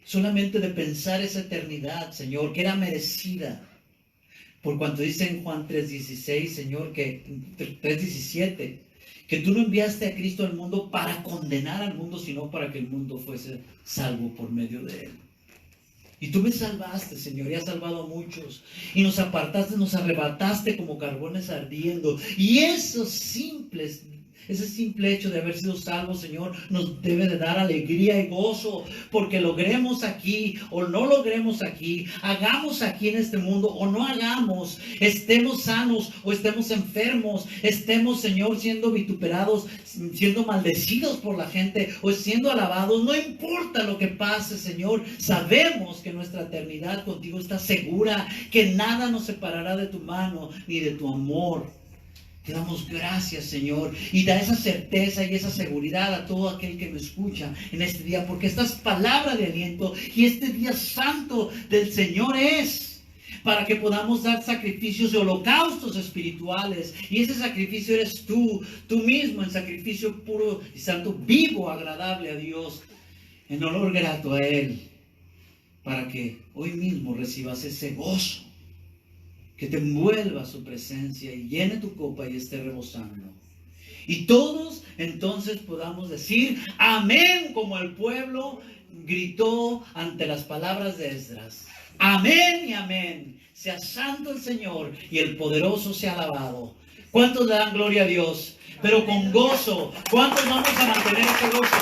Solamente de pensar esa eternidad, Señor, que era merecida. Por cuanto dice en Juan 3:16, Señor, que 3:17, que tú no enviaste a Cristo al mundo para condenar al mundo, sino para que el mundo fuese salvo por medio de él. Y tú me salvaste, Señor, y has salvado a muchos. Y nos apartaste, nos arrebataste como carbones ardiendo. Y esos simples Ese simple hecho de haber sido salvos, Señor, nos debe de dar alegría y gozo, porque logremos aquí o no logremos aquí, hagamos aquí en este mundo o no hagamos, estemos sanos o estemos enfermos, estemos, Señor, siendo vituperados, siendo maldecidos por la gente o siendo alabados, no importa lo que pase, Señor, sabemos que nuestra eternidad contigo está segura, que nada nos separará de tu mano ni de tu amor. Te damos gracias, Señor, y da esa certeza y esa seguridad a todo aquel que me escucha en este día, porque esta es palabra de aliento y este día santo del Señor es para que podamos dar sacrificios de holocaustos espirituales, y ese sacrificio eres tú mismo, en sacrificio puro y santo, vivo, agradable a Dios, en olor grato a Él, para que hoy mismo recibas ese gozo, que te envuelva su presencia y llene tu copa y esté rebosando. Y todos entonces podamos decir amén, como el pueblo gritó ante las palabras de Esdras. Amén y amén. Sea santo el Señor y el poderoso sea alabado. ¿Cuántos le dan gloria a Dios? Pero con gozo. ¿Cuántos vamos a mantener este gozo?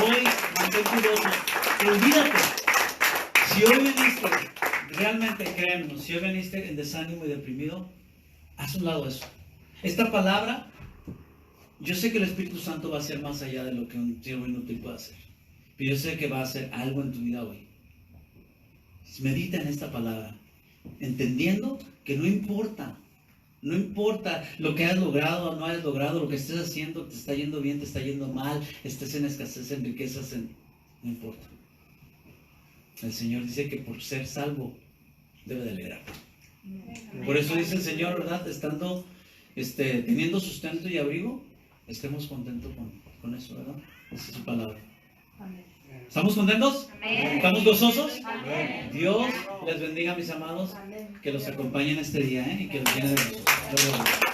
Hoy mantén tu gozo. Olvídate. Si hoy viniste, realmente créeme, si hoy viniste en desánimo y deprimido, haz un lado eso. Esta palabra, yo sé que el Espíritu Santo va a hacer más allá de lo que un siervo inútil puede hacer, pero yo sé que va a hacer algo en tu vida hoy. Medita en esta palabra, entendiendo que no importa lo que hayas logrado o no hayas logrado, lo que estés haciendo, te está yendo bien, te está yendo mal, estés en escasez, en riquezas, no importa. El Señor dice que por ser salvo debe de alegrar. Por eso dice el Señor, ¿verdad? Estando, teniendo sustento y abrigo, estemos contentos con eso, ¿verdad? Esa es su palabra. ¿Estamos contentos? ¿Estamos gozosos? Dios les bendiga, mis amados, que los acompañen este día, y que los llene de gozo.